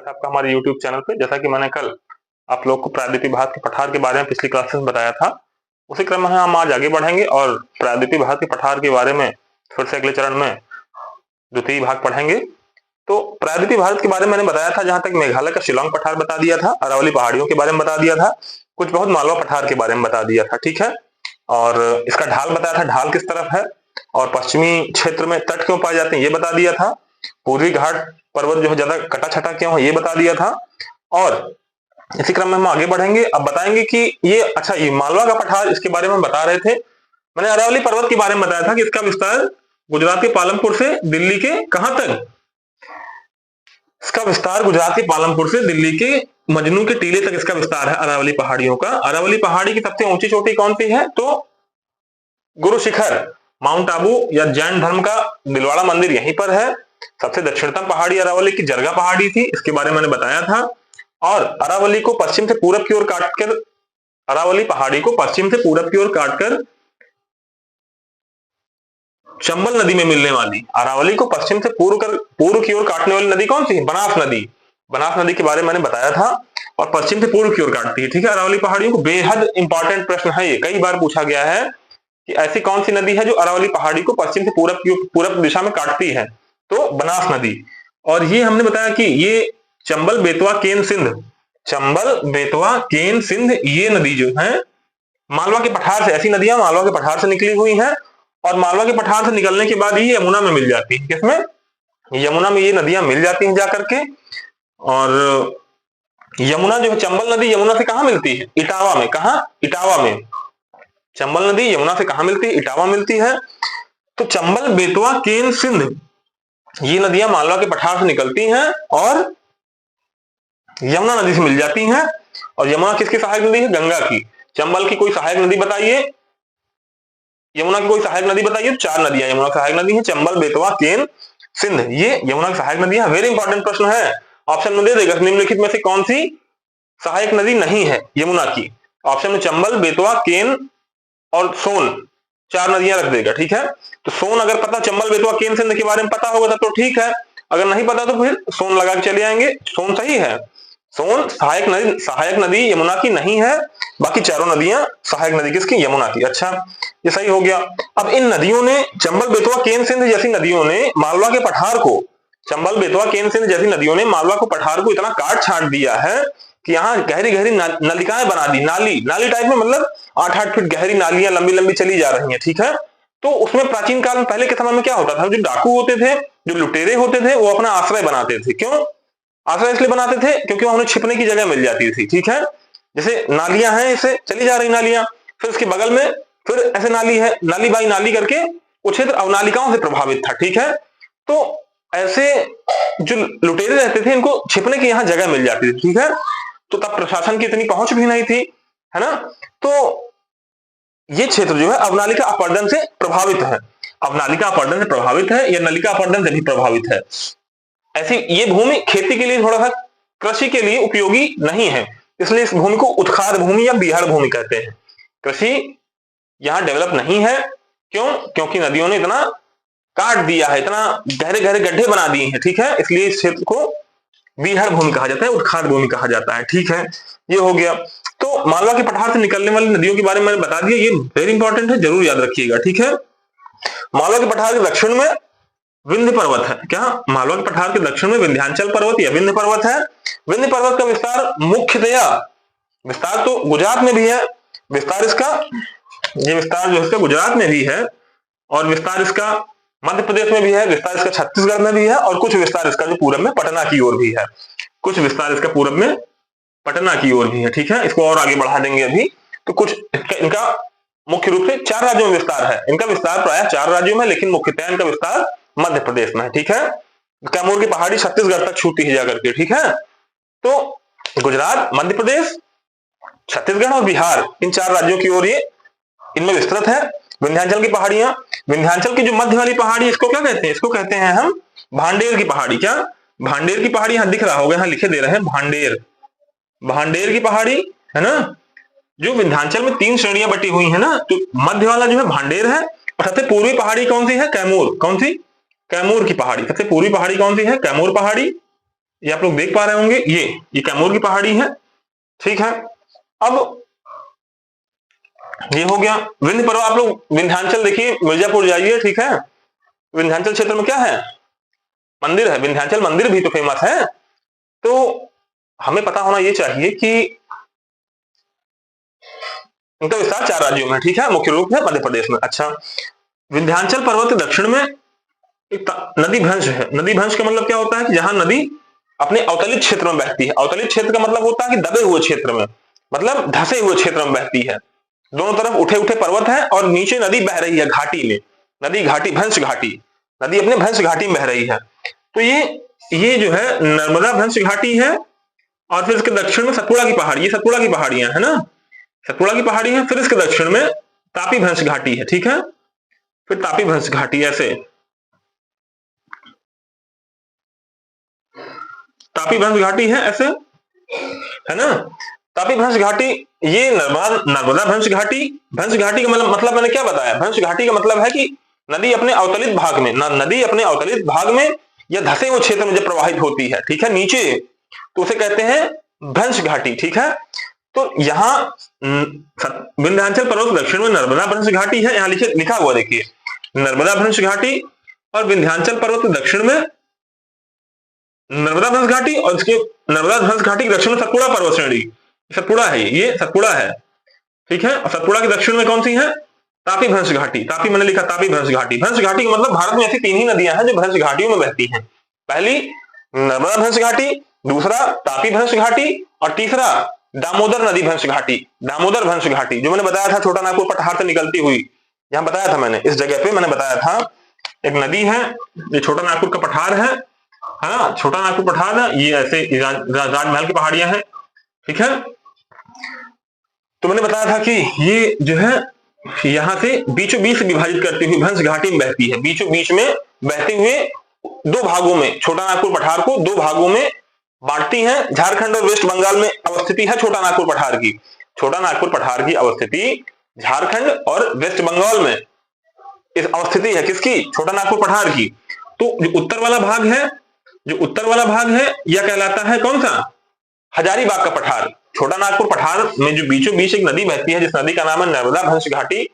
है आपका हमारे YouTube चैनल पे। जैसा कि मैंने कल आप लोग को प्रायद्वीपीय भारत के पठार के बारे में पिछली क्लासेस में बताया था, उसी क्रम में हम आज आगे बढ़ेंगे और प्रायद्वीपीय भारत के पठार के बारे में फिर से अगले चरण में द्वितीय भाग पढ़ेंगे। तो प्रायद्वीपीय भारत के बारे में मैंने बताया था, जहां तक मेघालय का शिलांग पठार बता दिया था, अरावली पहाड़ियों के बारे में बता दिया था, कुछ बहुत मालवा पठार के बारे में बता दिया था, ठीक है। और इसका ढाल बताया था, ढाल किस तरफ है और पश्चिमी क्षेत्र में तट क्यों पाए जाते हैं ये बता दिया था। पूर्वी घाट पर्वत जो है ज्यादा कटा छटा क्यों है ये बता दिया था। और इसी क्रम में हम आगे बढ़ेंगे। अब बताएंगे कि ये अच्छा ये मालवा का पठार, इसके बारे में बता रहे थे। मैंने अरावली पर्वत के बारे में बताया था कि इसका विस्तार गुजरात के पालमपुर से दिल्ली के कहां तक, इसका विस्तार गुजरात के पालमपुर से दिल्ली के मजनू के टीले तक इसका विस्तार है अरावली पहाड़ियों का। अरावली पहाड़ी की सबसे ऊंची चोटी कौन सी है, तो गुरु शिखर माउंट आबू या जैन धर्म का दिलवाड़ा मंदिर यहीं पर है। सबसे दक्षिणतम पहाड़ी अरावली की जरगा पहाड़ी थी, इसके बारे में मैंने बताया था। और अरावली को पश्चिम से पूरब की ओर काटकर, अरावली पहाड़ी को पश्चिम से पूरब की ओर काटकर चंबल नदी में मिलने वाली, अरावली को पश्चिम से पूर्व की ओर काटने वाली नदी कौन सी है, बनास नदी। बनास नदी के बारे में मैंने बताया था और पश्चिम से पूर्व की ओर काटती है, ठीक है, अरावली पहाड़ियों को। बेहद इंपॉर्टेंट प्रश्न है ये, कई बार पूछा गया है कि ऐसी कौन सी नदी है जो अरावली पहाड़ी को पश्चिम से पूरब दिशा में काटती है, तो बनास नदी। और ये हमने बताया कि ये चंबल बेतवा केन सिंध, चंबल बेतवा केन सिंध ये नदी जो है मालवा के पठार से, ऐसी नदियां मालवा के पठार से निकली हुई हैं और मालवा के पठार से निकलने के बाद ही यमुना में मिल जाती है। किसमें, यमुना में ये नदियां मिल जाती हैं जाकर के। और यमुना जो है, चंबल नदी यमुना से कहां मिलती है, इटावा में। कहा, इटावा में। चंबल नदी यमुना से कहां मिलती है, इटावा मिलती है। तो चंबल बेतवा केन सिंध ये नदियां मालवा के पठार से निकलती हैं और यमुना नदी से मिल जाती हैं। और यमुना किसकी सहायक नदी है, गंगा की। चंबल की कोई सहायक नदी बताइए, यमुना की कोई सहायक नदी बताइए। चार नदियां यमुना सहायक नदी है, चंबल बेतवा केन सिंध ये यमुना की सहायक नदी है। वेरी इंपॉर्टेंट प्रश्न है, ऑप्शन में दे देगा निम्नलिखित में से कौन सी सहायक नदी नहीं है यमुना की। ऑप्शन में चंबल बेतवा केन और सोन चार नदियां रख देगा, ठीक है। तो सोन अगर पता, चंबल बेतवा केन सिंध के बारे में पता होगा तो ठीक है, अगर नहीं पता तो फिर सोन लगा के चले आएंगे। सोन सही है, सोन सहायक नदी यमुना की नहीं है, बाकी चारों नदियां सहायक नदी किसकी, यमुना की। अच्छा ये सही हो गया। अब इन नदियों ने, चंबल बेतवा केन सिंध जैसी नदियों ने मालवा के पठार को, चंबल बेतवा केन सिंध जैसी नदियों ने मालवा को पठार को इतना काट छाट दिया है कि यहाँ गहरी गहरी नलिकाएं बना दी, नाली टाइप में, मतलब 8-8 फीट गहरी नालियां लंबी लंबी चली जा रही हैं, ठीक है। तो उसमें प्राचीन काल में, पहले के समय में क्या होता था, जो डाकू होते थे, जो लुटेरे होते थे, वो अपना आश्रय बनाते थे। क्यों आश्रय इसलिए बनाते थे, क्योंकि वहां उन्हें छिपने की जगह मिल जाती थी, ठीक है। जैसे नालियां हैं, इसे चली जा रही नालियां, फिर उसके बगल में फिर ऐसे नाली है, नाली बाई नाली करके वो क्षेत्र अवनालिकाओं से प्रभावित था, ठीक है। तो ऐसे जो लुटेरे रहते थे, इनको छिपने की यहाँ जगह मिल जाती थी, ठीक है। तो तब प्रशासन की इतनी पहुंच भी नहीं थी, है ना। तो ये क्षेत्र जो है अवनालिका अपरदन से प्रभावित है, अवनालिका अपरदन से प्रभावित है या नलिका अपरदन से भी प्रभावित है। ऐसी ये भूमि खेती के लिए, थोड़ा सा कृषि के लिए उपयोगी नहीं है, इसलिए इस भूमि को उत्खाद भूमि या बीहड़ भूमि कहते हैं। कृषि यहां डेवलप नहीं है, क्यों, क्योंकि नदियों ने इतना काट दिया है, इतना गहरे गहरे गड्ढे बना दिए हैं, ठीक है। इसलिए इस क्षेत्र को बीहड़ भूमि कहा जाता है, उत्खाद भूमि कहा जाता है, ठीक है। ये हो गया। तो मालवा के पठार से निकलने वाली नदियों के बारे में मैंने बता दिया, ये वेरी इंपॉर्टेंट है, जरूर याद रखिएगा, ठीक है। मालवा के पठार के दक्षिण में विंध्य पर्वत है। क्या, मालवा के पठार के दक्षिण में विंध्याचल पर्वत या विंध्य पर्वत है। विंध्य पर्वत का विस्तार मुख्यतया, विस्तार तो गुजरात में भी है, विस्तार इसका, ये विस्तार जो है इसका गुजरात में भी है, और विस्तार इसका मध्य प्रदेश में भी है, विस्तार इसका छत्तीसगढ़ में भी है, और कुछ विस्तार इसका जो पूरब में पटना की ओर भी है, कुछ विस्तार इसका पूरब में पटना की ओर भी है, ठीक है। इसको और आगे बढ़ा देंगे अभी। तो कुछ इनका मुख्य रूप से 4 राज्यों में विस्तार है, इनका विस्तार प्रायः 4 राज्यों में, लेकिन मुख्यतः इनका विस्तार मध्य प्रदेश में है, ठीक है। कैमूर की पहाड़ी छत्तीसगढ़ तक छूती है जाकर के, ठीक है। तो गुजरात, मध्य प्रदेश, छत्तीसगढ़ और बिहार, इन 4 राज्यों की ओर ये इनमें विस्तृत है। विंध्याचल की पहाड़ियां, विंध्याचल की जो मध्य वाली पहाड़ी, इसको क्या कहते हैं, इसको कहते हैं हम भांडेर की पहाड़ी। क्या, भांडेर की पहाड़ी, यहां दिख रहा होगा, यहां लिखे दे रहे हैं भांडेर, भांडेर की पहाड़ी, है ना। जो विंध्याचल में 3 श्रेणियां बटी हुई है ना, तो मध्य वाला जो है भांडेर है, और सबसे पूर्वी पहाड़ी कौन सी है, कैमूर। कौन सी, कैमूर की पहाड़ी। सबसे पूर्वी पहाड़ी कौन सी है, कैमूर पहाड़ी। ये आप लोग देख पा रहे होंगे, ये कैमूर की पहाड़ी है, ठीक है। अब ये हो गया विंध्य पर्वत। आप लोग विंध्याचल देखिए, मिर्जापुर जाइए, ठीक है। विंध्याचल क्षेत्र में क्या है, मंदिर है, विंध्याचल मंदिर भी तो फेमस है। तो हमें पता होना ये चाहिए कि इनका विस्तार 4 राज्यों में, ठीक है, मुख्य रूप से मध्य प्रदेश में। अच्छा, विंध्याचल पर्वत के दक्षिण में एक नदी भ्रंश है। नदी भ्रंश का मतलब क्या होता है कि जहां नदी अपने अवतलित क्षेत्र में बहती है। अवतलित क्षेत्र का मतलब होता है कि दबे हुए क्षेत्र में, मतलब धसे हुए क्षेत्र में बहती है। दोनों तरफ उठे उठे पर्वत है और नीचे नदी बह रही है घाटी में, नदी घाटी, भ्रंश घाटी, नदी अपने भ्रंश घाटी में बह रही है। तो ये जो है नर्मदा भ्रंश घाटी है। और फिर इसके दक्षिण में सतपुड़ा की पहाड़ी, ये सतपुड़ा की पहाड़ियां है ना, सतपुड़ा की पहाड़ी है। फिर इसके दक्षिण में तापी भ्रंश घाटी है, ठीक है। फिर तापी भ्रंश घाटी, ऐसे तापी भ्रंश घाटी है, ऐसे है ना। तापी भ्रंश घाटी, ये नर्मदा भ्रंश घाटी। भ्रंश घाटी का मतलब मैंने क्या बताया, भ्रंश घाटी का मतलब है कि नदी अपने अवतलित भाग में, नदी अपने अवतलित भाग में या धसे हुए क्षेत्र में जब प्रवाहित होती है, ठीक है, नीचे, तो उसे कहते हैं भ्रंश घाटी, ठीक है। तो यहाँ विंध्याचल पर्वत दक्षिण में नर्मदा भ्रंश घाटी है, यहाँ लिखा हुआ देखिए, नर्मदा भ्रंश घाटी। और विंध्याचल पर्वत दक्षिण में नर्मदा भ्रंश घाटी, और इसके नर्मदा भ्रंश घाटी के दक्षिण में सतपुड़ा पर्वत श्रेणी, सतपुड़ा है, ये सतपुड़ा है, ठीक है। और सतपुड़ा के दक्षिण में कौन सी है, तापी भ्रंश घाटी। तापी मैंने लिखा, तापी भ्रंश घाटी। भ्रंश घाटी का मतलब भारत में ऐसी 3 ही नदियां हैं जो भ्रंश घाटियों में बहती हैं। पहली नर्मदा भ्रंश घाटी, दूसरा तापी भ्रंश घाटी, और तीसरा दामोदर नदी भ्रंश घाटी, दामोदर भ्रंश घाटी, जो मैंने बताया था छोटा नागपुर पठार से निकलती हुई, यहां बताया था मैंने, इस जगह पे मैंने बताया था एक नदी है, ये छोटा नागपुर का पठार है ना, छोटा नागपुर पठार है, ये ऐसे राजमहल की पहाड़ियां हैं, ठीक है। तो मैंने बताया था कि ये जो है यहां से बीचों बीच विभाजित करती हुई भ्रंश घाटी में बहती है, बीचों बीच में बहते हुए 2 भागों में, छोटा नागपुर पठार को 2 भागों में बांटती हैं। झारखंड और वेस्ट बंगाल में अवस्थिति है छोटा नागपुर पठार की। छोटा नागपुर पठार की अवस्थिति झारखंड और वेस्ट बंगाल में इस अवस्थिति है, किसकी, छोटा नागपुर पठार की। तो जो उत्तर वाला भाग है, जो उत्तर वाला भाग है, यह कहलाता है कौन सा, हजारीबाग का पठार। छोटा नागपुर पठार में जो बीचों बीच एक नदी बहती है, जिस नदी का नाम है नर्मदा भ्रंश घाटी,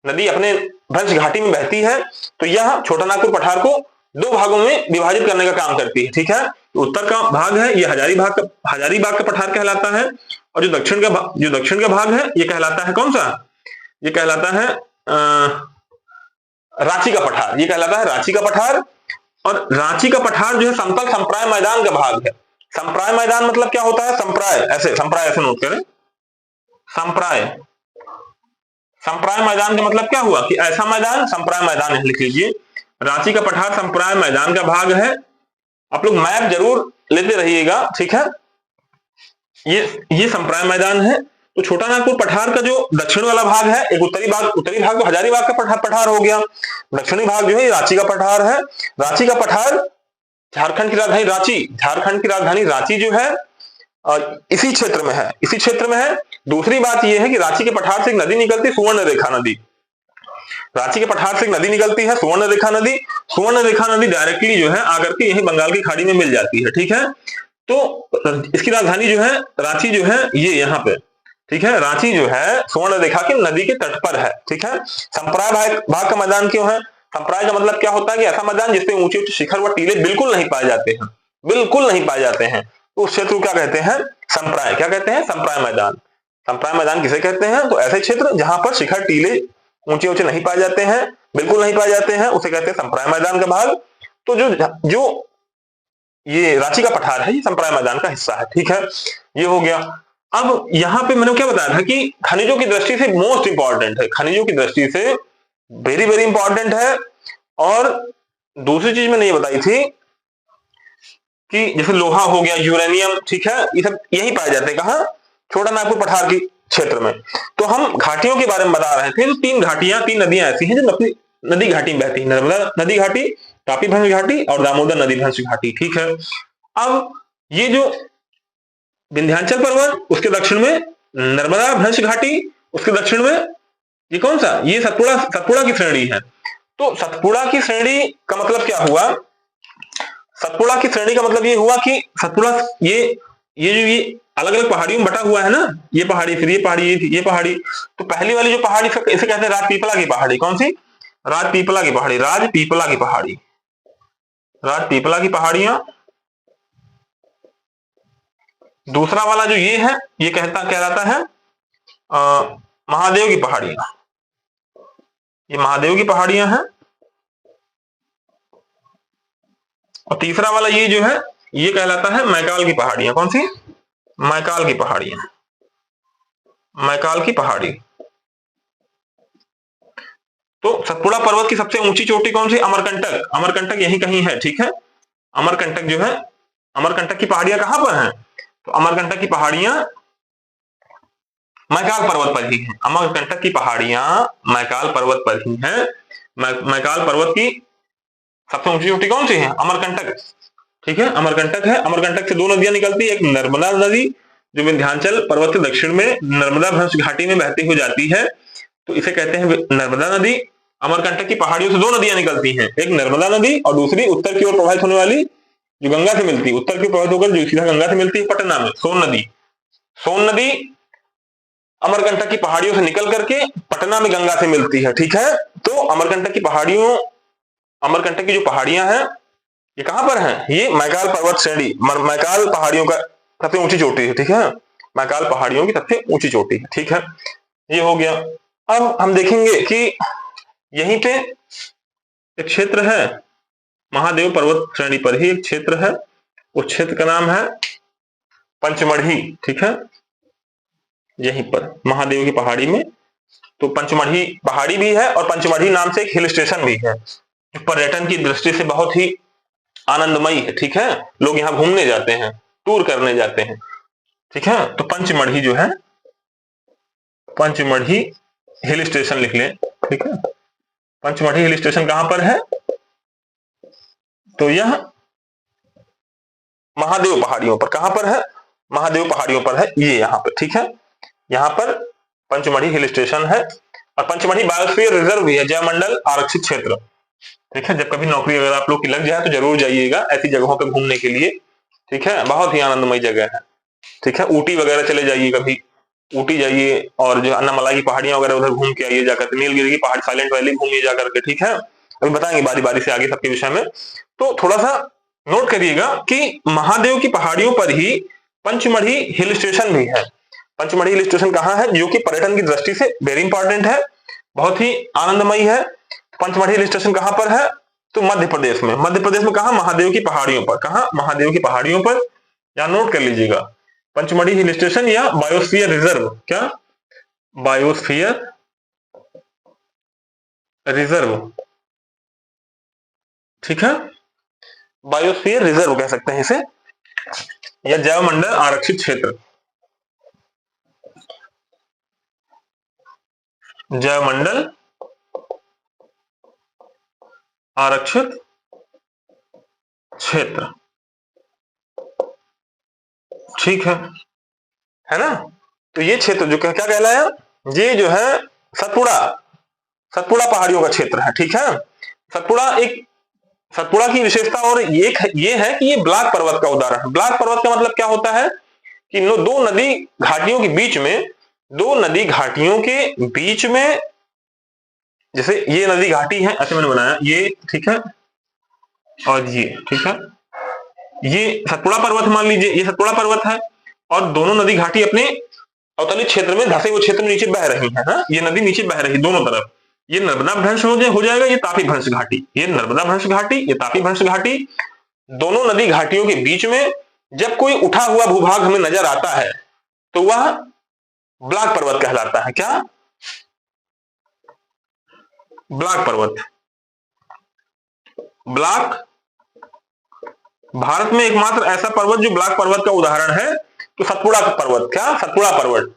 नदी अपने भ्रंश घाटी में बहती है। तो यह छोटा नागपुर पठार को 2 भागों में विभाजित करने का काम करती है, ठीक है। उत्तर का भाग है ये हजारीबाग का पठार कहलाता है, और जो दक्षिण का भाग है ये कहलाता है कौन सा, ये कहलाता है रांची का पठार, ये कहलाता है रांची का पठार। और रांची का पठार जो है समतल संप्राय मैदान का भाग है। संप्राय मैदान मतलब क्या होता है, संप्राय ऐसे नोट करें, संप्राय मैदान का मतलब क्या हुआ कि ऐसा मैदान, संप्राय मैदान लिख लीजिए। रांची का पठार संप्राय मैदान का भाग है। आप लोग मैप जरूर लेते रहिएगा, ठीक है। ये संप्राय मैदान है। तो छोटा नागपुर पठार का जो दक्षिण वाला भाग है, एक उत्तरी भाग तो हजारीबाग का पठार हो गया, दक्षिणी भाग जो है रांची का पठार है। रांची का पठार झारखंड की राजधानी रांची जो है इसी क्षेत्र में है। दूसरी बात यह है कि रांची के पठार से एक नदी निकलती है, सुवर्ण रेखा नदी। रांची के पठार से एक नदी निकलती है, सुवर्ण रेखा नदी। सुवर्ण रेखा नदी डायरेक्टली जो है आकर के यही बंगाल की खाड़ी में मिल जाती है, ठीक है। तो इसकी राजधानी जो है रांची जो है ये यहाँ पे, ठीक है। रांची जो है सुवर्ण रेखा की नदी के तट पर है, ठीक है। संप्राय भाग का मैदान क्यों है, संप्राय का मतलब क्या होता है कि ऐसा मैदान जिसपे ऊंचे ऊंचे शिखर व टीले बिल्कुल नहीं पाए जाते हैं, तो उस क्षेत्र को क्या कहते हैं, संप्राय। क्या कहते हैं, संप्राय मैदान। संप्राय मैदान किसे कहते हैं, तो ऐसे क्षेत्र जहां पर शिखर टीले ऊंचे ऊंचे नहीं पाए जाते हैं, बिल्कुल नहीं पाए जाते हैं, उसे कहते हैं संप्राय मैदान का भाग। तो जो ये रांची का पठार है ये संप्राय मैदान का हिस्सा है, ठीक है। ये हो गया। अब यहाँ पे मैंने क्या बताया था कि खनिजों की दृष्टि से मोस्ट इंपॉर्टेंट है, खनिजों की दृष्टि से वेरी वेरी इंपॉर्टेंट है। और दूसरी चीज मैंने ये बताई थी कि जैसे लोहा हो गया, यूरेनियम, ठीक है, ये सब यही पाए जाते हैं कहाँ, छोटा नागपुर पठार के क्षेत्र में। तो हम घाटियों के बारे में बता रहे थे। तो 3 नदियां ऐसी हैं जो अपनी नदी घाटी में बहती है, नर्मदा नदी घाटी, तापी भ्रंश घाटी और दामोदर नदी भ्रंश घाटी, ठीक है। अब ये जो विंध्याचल पर्वत, उसके दक्षिण में नर्मदा भ्रंश घाटी, उसके दक्षिण में ये कौन सा, ये सतपुड़ा की श्रेणी है। तो सतपुड़ा की श्रेणी का मतलब क्या हुआ, सतपुड़ा की श्रेणी का मतलब ये हुआ कि सतपुड़ा ये अलग अलग पहाड़ियों में बटा हुआ है ना, ये पहाड़ी, फिर ये पहाड़ी, ये पहाड़ी। तो पहली वाली जो पहाड़ी इसे कहते हैं राजपीपला की पहाड़ी। कौन सी? राजपीपला की पहाड़ी, राजपीपला की पहाड़ी, राजपीपला की पहाड़ियां। दूसरा वाला जो ये है, ये कहलाता है महादेव की पहाड़ियां। ये महादेव की पहाड़ियां हैं। और तीसरा वाला ये जो है, ये कहलाता है मैकाल की पहाड़ियां। कौन सी? मैकाल की पहाड़ियां, मैकाल की पहाड़ी। तो सतपुड़ा पर्वत की सबसे ऊंची चोटी कौन सी? अमरकंटक। अमरकंटक यहीं कहीं है, ठीक है। अमरकंटक जो है, अमरकंटक की पहाड़ियां कहां पर हैं? तो अमरकंटक की पहाड़ियां मैकाल पर्वत पर ही हैं। अमरकंटक की पहाड़ियां मैकाल पर्वत पर ही हैं। मैकाल पर्वत की सबसे ऊंची चोटी कौन सी है? अमरकंटक, ठीक है, अमरकंटक है। अमरकंटक से दो नदियां निकलती है, एक नर्मदा नदी जो विंध्याचल पर्वत के दक्षिण में नर्मदा भ्रंश घाटी में बहती हुई जाती है, तो इसे कहते हैं नर्मदा नदी। अमरकंटक की पहाड़ियों से दो नदियां निकलती हैं, एक नर्मदा नदी और दूसरी उत्तर की ओर प्रवाहित होने वाली जो गंगा से मिलती है, उत्तर की प्रवाहित होकर जो सीधा गंगा से मिलती है पटना में, सोन नदी। सोन नदी अमरकंटक की पहाड़ियों से निकल करके पटना में गंगा से मिलती है, ठीक है। तो अमरकंटक की पहाड़ियों, अमरकंटक की जो पहाड़ियां हैं ये कहां पर हैं? ये मैकाल पर्वत श्रेणी, मैकाल पहाड़ियों का सबसे ऊंची चोटी है, ठीक है। मैकाल पहाड़ियों की सबसे ऊंची चोटी है, ठीक है। ये हो गया। अब हम देखेंगे कि यहीं पे एक क्षेत्र है, महादेव पर्वत श्रेणी पर ही एक क्षेत्र है, उस क्षेत्र का नाम है पंचमढ़ी, ठीक है। यहीं पर महादेव की पहाड़ी में तो पंचमढ़ी पहाड़ी भी है और पंचमढ़ी नाम से एक हिल स्टेशन भी है, जो पर्यटन की दृष्टि से बहुत ही आनंदमयी है, ठीक है। लोग यहाँ घूमने जाते हैं, टूर करने जाते हैं, ठीक है। तो पंचमढ़ी जो है, पंचमढ़ी हिल स्टेशन लिख लें, ठीक है। पंचमढ़ी हिल स्टेशन कहां पर है? तो यह महादेव पहाड़ियों पर। कहां पर है? महादेव पहाड़ियों पर है, ये यहाँ पर, ठीक है। यहाँ पर पंचमढ़ी हिल स्टेशन है और पंचमढ़ी बायोस्फीयर रिजर्व भी है, जयमंडल आरक्षित क्षेत्र, ठीक है। जब कभी नौकरी अगर आप लोग की लग जाए तो जरूर जाइएगा ऐसी जगहों पे घूमने के लिए, ठीक है। बहुत ही आनंदमय जगह है, ठीक है। ऊटी वगैरह चले जाइए, कभी ऊटी जाइए और जो अन्नामलाई की पहाड़ियां वगैरह उधर घूम के आइए जाकर, नीलगिरी की पहाड़ी, साइलेंट वैली घूमिए जाकर के, ठीक है। अभी बताएंगे बारी बारी से आगे सबके विषय में। तो थोड़ा सा नोट करिएगा कि महादेव की पहाड़ियों पर ही पंचमढ़ी हिल स्टेशन भी है। पंचमढ़ी हिल स्टेशन कहाँ है? जो कि पर्यटन की दृष्टि से वेरी इंपॉर्टेंट है, बहुत ही आनंदमयी है। पंचमढ़ी हिल स्टेशन कहां पर है? तो मध्य प्रदेश में। मध्य प्रदेश में कहा? महादेव की पहाड़ियों पर। कहा? महादेव की पहाड़ियों पर। यहां नोट कर लीजिएगा, पंचमढ़ी हिल स्टेशन या बायोस्फीयर रिजर्व। क्या? बायोस्फीयर रिजर्व, ठीक है। बायोस्फीयर रिजर्व कह सकते हैं इसे, या जैवमंडल आरक्षित क्षेत्र, जैवमंडल आरक्षित क्षेत्र, ठीक है ना। तो ये क्षेत्र जो क्या कहलाया? ये जो है सतपुड़ा पहाड़ियों का क्षेत्र है, ठीक है। सतपुड़ा की विशेषता और एक ये है कि ये ब्लॉक पर्वत का उदाहरण है। ब्लॉक पर्वत का मतलब क्या होता है कि दो नदी घाटियों के बीच में, दो नदी घाटियों के बीच में, जैसे ये नदी घाटी है, ऐसे मैंने बनाया ये, ठीक है, और ये, ठीक है, ये सतपुड़ा पर्वत मान लीजिए, ये सतपुड़ा पर्वत है और दोनों नदी घाटी अपने अवतलित क्षेत्र में, धसे हुए क्षेत्र में नीचे बह रही है ना? ये नदी नीचे बह रही दोनों तरफ। ये नर्मदा भ्रंश हो जाएगा, ये तापी भ्रंश घाटी, ये नर्मदा भ्रंश घाटी, ये तापी भ्रंश घाटी। दोनों नदी घाटियों के बीच में जब कोई उठा हुआ भूभाग हमें नजर आता है तो वह ब्लॉक पर्वत कहलाता है। क्या? ब्लॉक पर्वत। ब्लॉक भारत में एकमात्र ऐसा पर्वत जो ब्लॉक पर्वत का उदाहरण है, तो सतपुड़ा पर्वत। क्या? सतपुड़ा पर्वत।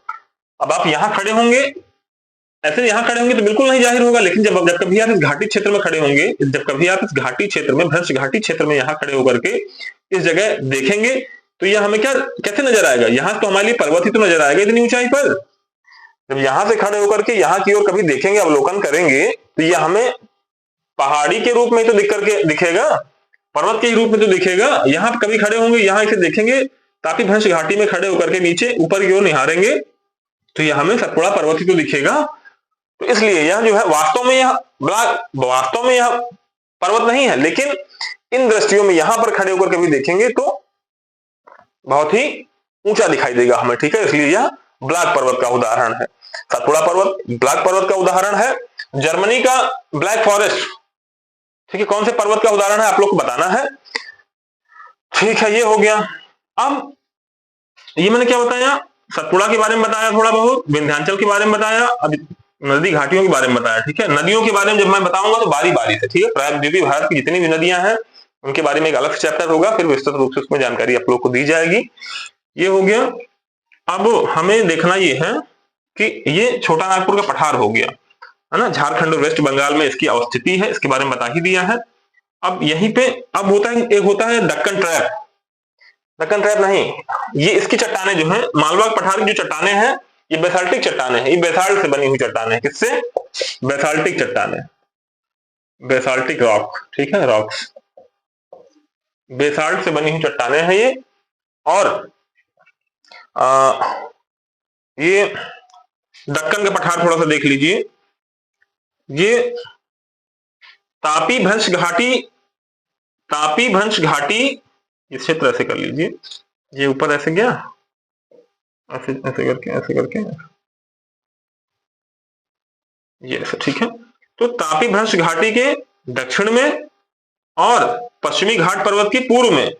अब आप यहां खड़े होंगे, ऐसे यहां खड़े होंगे तो बिल्कुल नहीं जाहिर होगा, लेकिन जब कभी आप इस घाटी क्षेत्र में खड़े होंगे, जब कभी आप इस घाटी क्षेत्र में, भ्रंश घाटी क्षेत्र में यहां खड़े होकर के इस जगह देखेंगे तो यह हमें क्या कैसे नजर आएगा? यहां तो हमारे लिए पर्वत ही तो नजर आएगा इतनी ऊंचाई पर। जब यहां से खड़े होकर के यहां की ओर कभी देखेंगे, अवलोकन करेंगे, तो यह हमें पहाड़ी के रूप में तो दिखेगा, पर्वत के ही रूप में तो दिखेगा। यहाँ कभी खड़े होंगे, यहाँ इसे देखेंगे, तापी भ्रंश घाटी में खड़े होकर के नीचे ऊपर की ओर निहारेंगे तो यह हमें सतपुड़ा पर्वत ही तो दिखेगा। तो इसलिए यह जो है वास्तव में यह पर्वत नहीं है, लेकिन इन दृष्टियों में यहां पर खड़े होकर कभी देखेंगे तो बहुत ही ऊंचा दिखाई देगा हमें, ठीक है। इसलिए यह ब्लैक पर्वत का उदाहरण है। सतपुड़ा पर्वत ब्लैक पर्वत का उदाहरण है। जर्मनी का ब्लैक फॉरेस्ट, ठीक है, कौन से पर्वत का उदाहरण है आप लोग को बताना है, ठीक है। ये हो गया। अब ये मैंने क्या बताया, सतपुड़ा के बारे में बताया, थोड़ा बहुत विंध्याचल के बारे में बताया, अब नदी घाटियों के बारे में बताया, ठीक है। नदियों के बारे में जब मैं बताऊंगा तो बारी बारी से, ठीक है। प्रायद्वीपीय भारत की जितनी भी नदियां हैं उनके बारे में एक अलग चैप्टर होगा, फिर विस्तृत रूप से उसमें जानकारी आप लोग को दी जाएगी। ये हो गया। अब हमें देखना ये है कि ये छोटा नागपुर का पठार हो गया, है ना, झारखंड और वेस्ट बंगाल में इसकी अवस्थिति है, इसके बारे में बता ही दिया है। अब यहीं पे अब होता है, एक होता है दक्कन ट्रैप। दक्कन ट्रैप नहीं, ये इसकी चट्टाने जो है, मालवा पठार की जो चट्टाने हैं ये बेसाल्टिक चट्टाने हैं, ये बेसाल्ट से बनी हुई चट्टाने हैं। किससे? बेसाल्टिक चट्टाने, बेसाल्टिक रॉक, ठीक है, रॉक्स, बेसाल्ट से बनी हुई चट्टाने हैं ये। और ये दक्कन का पठार थोड़ा सा देख लीजिए, ये तापी भ्रंश घाटी इस क्षेत्र ऐसे कर लीजिए, ये ऊपर ऐसे गया, ऐसे ऐसे करके ये ऐसे, ठीक है। तो तापी भ्रंश घाटी के दक्षिण में और पश्चिमी घाट पर्वत की पूर्व में,